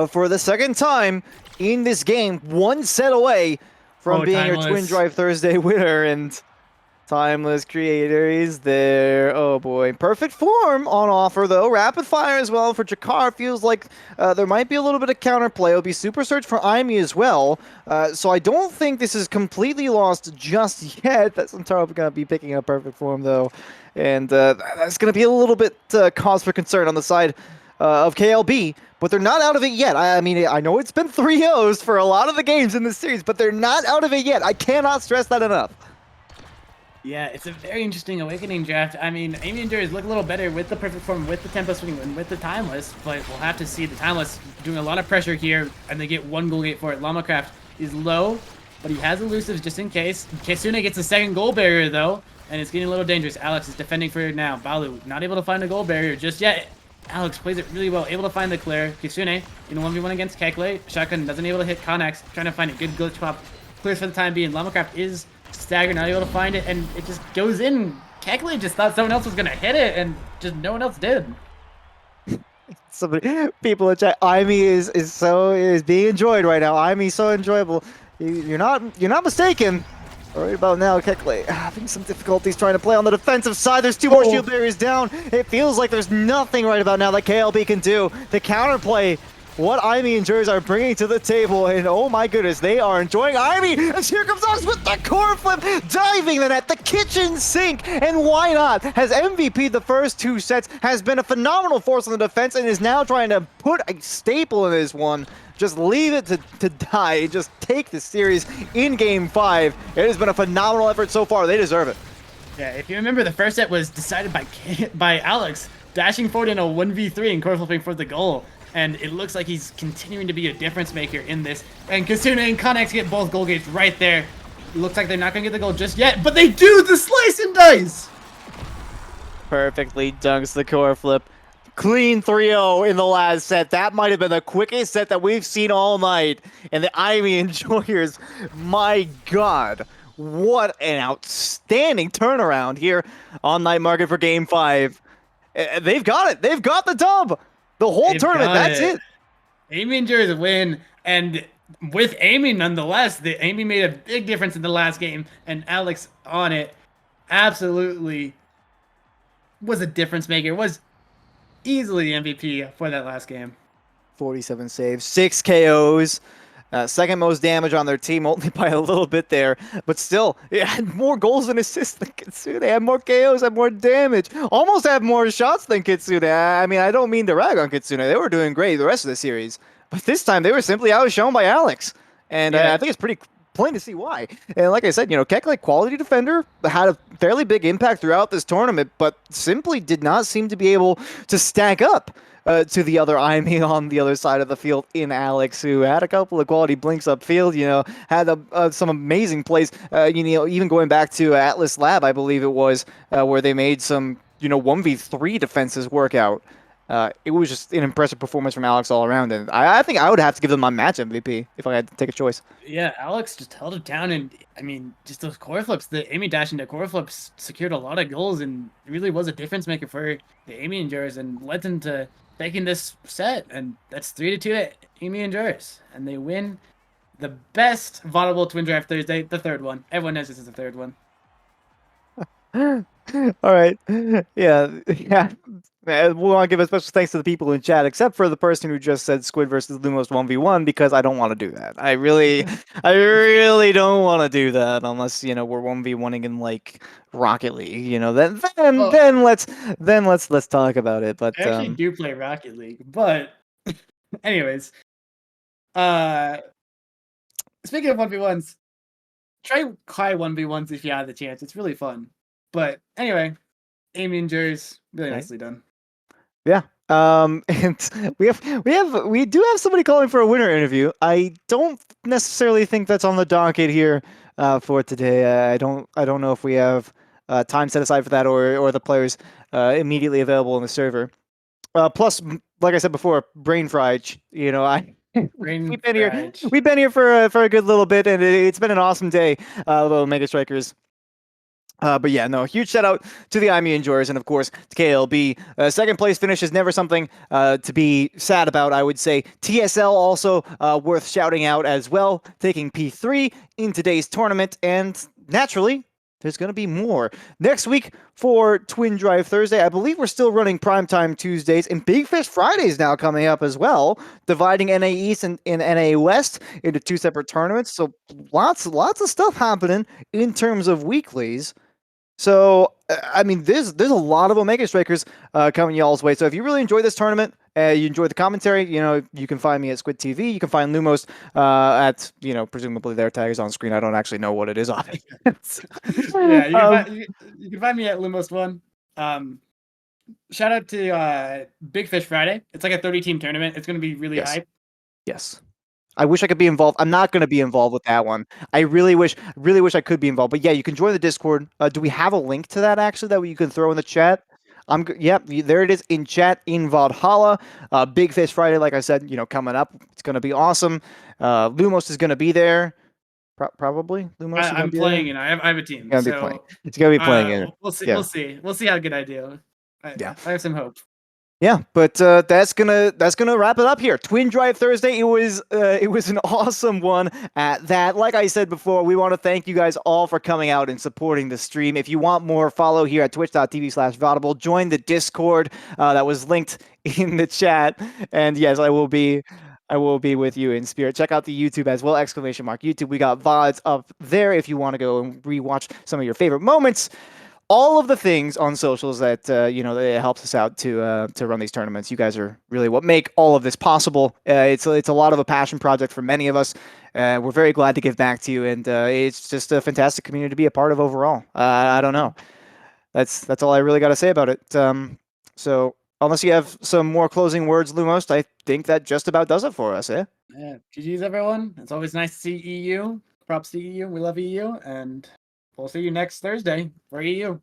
for the second time in this game, 1 set away from being your Twindrive Thursday winner, and Timeless Creator is there. Oh boy. Perfect form on offer though. Rapid fire as well for Jakar. Feels like there might be a little bit of counterplay. It'll be Super Search for Aimi as well. So I don't think this is completely lost just yet. That's entirely going to be picking up perfect form though. And that's going to be a little bit cause for concern on the side of KLB. But they're not out of it yet. I mean, I know it's been 3-0s for a lot of the games in this series, but they're not out of it yet. I cannot stress that enough. Yeah, it's a very interesting awakening draft. I mean, Aimi Enjoyers look a little better with the perfect form, with the tempo swing, and with the timeless, but we'll have to see. The timeless doing a lot of pressure here, and they get 1 goal gate for it. LamaCraft is low, but he has elusives just in case. Kisune gets a second goal barrier, though, and it's getting a little dangerous. Alex is defending for it now. Balu not able to find a goal barrier just yet. Alex plays it really well, able to find the clear. Kisune in a 1v1 against Kekle. Shotgun doesn't able to hit Connex, trying to find a good glitch pop. Clears for the time being. LamaCraft is staggered, not able to find it, and it just goes in. Kekle just thought someone else was gonna hit it, and just no one else did. People in chat, Aimi is being enjoyed right now. Aimi is so enjoyable. You're not mistaken. Right about now, Kekle having some difficulties trying to play on the defensive side. There's 2 more shield barriers down. It feels like there's nothing right about now that KLB can do to counterplay what Aimi Enjoyers are bringing to the table, and oh my goodness, they are enjoying Aimi, and here comes us with the core flip, diving the net, the kitchen sink, and why not? Has MVP the first 2 sets, has been a phenomenal force on the defense, and is now trying to put a staple in this one. Just leave it to die, just take the series in Game 5. It has been a phenomenal effort so far, they deserve it. Yeah, if you remember, the first set was decided by Alex, dashing forward in a 1v3 and core flipping for the goal. And it looks like he's continuing to be a difference maker in this. And Kisune and Connex get both goal gates right there. It looks like they're not going to get the goal just yet, but they do the slice and dice! Perfectly dunks the core flip. Clean 3-0 in the last set. That might have been the quickest set that we've seen all night. And the Aimi Enjoyers, my God. What an outstanding turnaround here on Night Market for Game 5. They've got it. They've got the dub. The whole They've tournament, got that's it. it. Aimi Enjoyers win, and with Aimi nonetheless, the Aimi made a big difference in the last game, and Alex on it absolutely was a difference maker. Was easily the MVP for that last game. 47 saves, 6 KOs. Second most damage on their team, only by a little bit there. But still, it had more goals and assists than Kitsune. Had more KOs, had more damage. Almost had more shots than Kitsune. I mean, I don't mean to rag on Kitsune. They were doing great the rest of the series. But this time, they were simply outshone by Alex. And Yeah, I think it's pretty plain to see why. And like I said, Keck, like quality defender, had a fairly big impact throughout this tournament, but simply did not seem to be able to stack up to the other Aimi on the other side of the field in Alex, who had a couple of quality blinks upfield, had some amazing plays, even going back to Atlas Lab, I believe it was, where they made some, 1v3 defenses work out. It was just an impressive performance from Alex all around, and I think I would have to give them my match MVP if I had to take a choice. yeah. Alex just held it down, and I mean, just those core flips. The Aimi dash into core flips secured a lot of goals, and really was a difference maker for the Aimi Enjoyers, and led them to taking this set. And that's 3-2 to Aimi Enjoyers, and they win the best Vodible Twindrive Thursday, the third one. Everyone knows this is the third one. All right. Yeah. Yeah. We want to give a special thanks to the people in chat, except for the person who just said Squidd versus Lumost 1v1, because I don't want to do that. I really don't want to do that unless, we're 1v1ing in like Rocket League, Well, then let's talk about it. But I actually do play Rocket League, but anyways, uh, speaking of 1v1s, try Kai 1v1s if you have the chance. It's really fun. But anyway, Aimi Enjoyers, really Okay. nicely done. Yeah. And we do have somebody calling for a winner interview. I don't necessarily think that's on the docket here for today. I don't know if we have time set aside for that or the players immediately available in the server. Plus, like I said before, brain fried. Brain we've been here Frage. we've been here for a good little bit, and it's been an awesome day, little Mega Strikers. But yeah, no, huge shout out to the Aimi Enjoyers and of course to KLB. Second place finish is never something to be sad about, I would say. TSL also worth shouting out as well, taking P3 in today's tournament, and naturally, there's going to be more. Next week for Twindrive Thursday, I believe we're still running Primetime Tuesdays and Big Fish Fridays now coming up as well, dividing NA East and NA West into two separate tournaments. So lots of stuff happening in terms of weeklies. So, I mean, there's a lot of Omega Strikers coming y'all's way. So if you really enjoy this tournament, you enjoy the commentary, you can find me at Squidd TV. You can find Lumost at, presumably their tag is on screen. I don't actually know what it is on it. Yeah, you can find me at Lumost One. Shout out to Big Fish Friday. It's like a 30-team tournament. It's going to be really Yes. hype. Yes. I wish I could be involved. I'm not going to be involved with that one. I really wish I could be involved. But yeah, you can join the Discord. Do we have a link to that actually that you can throw in the chat? Yep, there it is in chat in Valhalla. Big Fish Friday, like I said, coming up. It's going to be awesome. Lumos is going to be there. Probably Lumos is going I'm to be playing, there. and I have a team. Gonna be playing. It's going to be playing in it. We'll see. Yeah. We'll see how good I do. Yeah. I have some hope. Yeah, but that's gonna wrap it up here. Twindrive Thursday. It was an awesome one at that. Like I said before, we want to thank you guys all for coming out and supporting the stream. If you want more, follow here at twitch.tv/Vodible. Join the Discord that was linked in the chat. And yes, I will be with you in spirit. Check out the YouTube as well, ! YouTube. We got VODs up there if you want to go and rewatch some of your favorite moments. All of the things on socials that that it helps us out to run these tournaments. You guys are really what make all of this possible. It's a lot of a passion project for many of us. We're very glad to give back to you, and it's just a fantastic community to be a part of overall. I don't know. That's all I really got to say about it. So unless you have some more closing words, Lumost, I think that just about does it for us. Eh? Yeah, GG's everyone. It's always nice to see EU. Props to EU. We love EU, and we'll see you next Thursday for EU.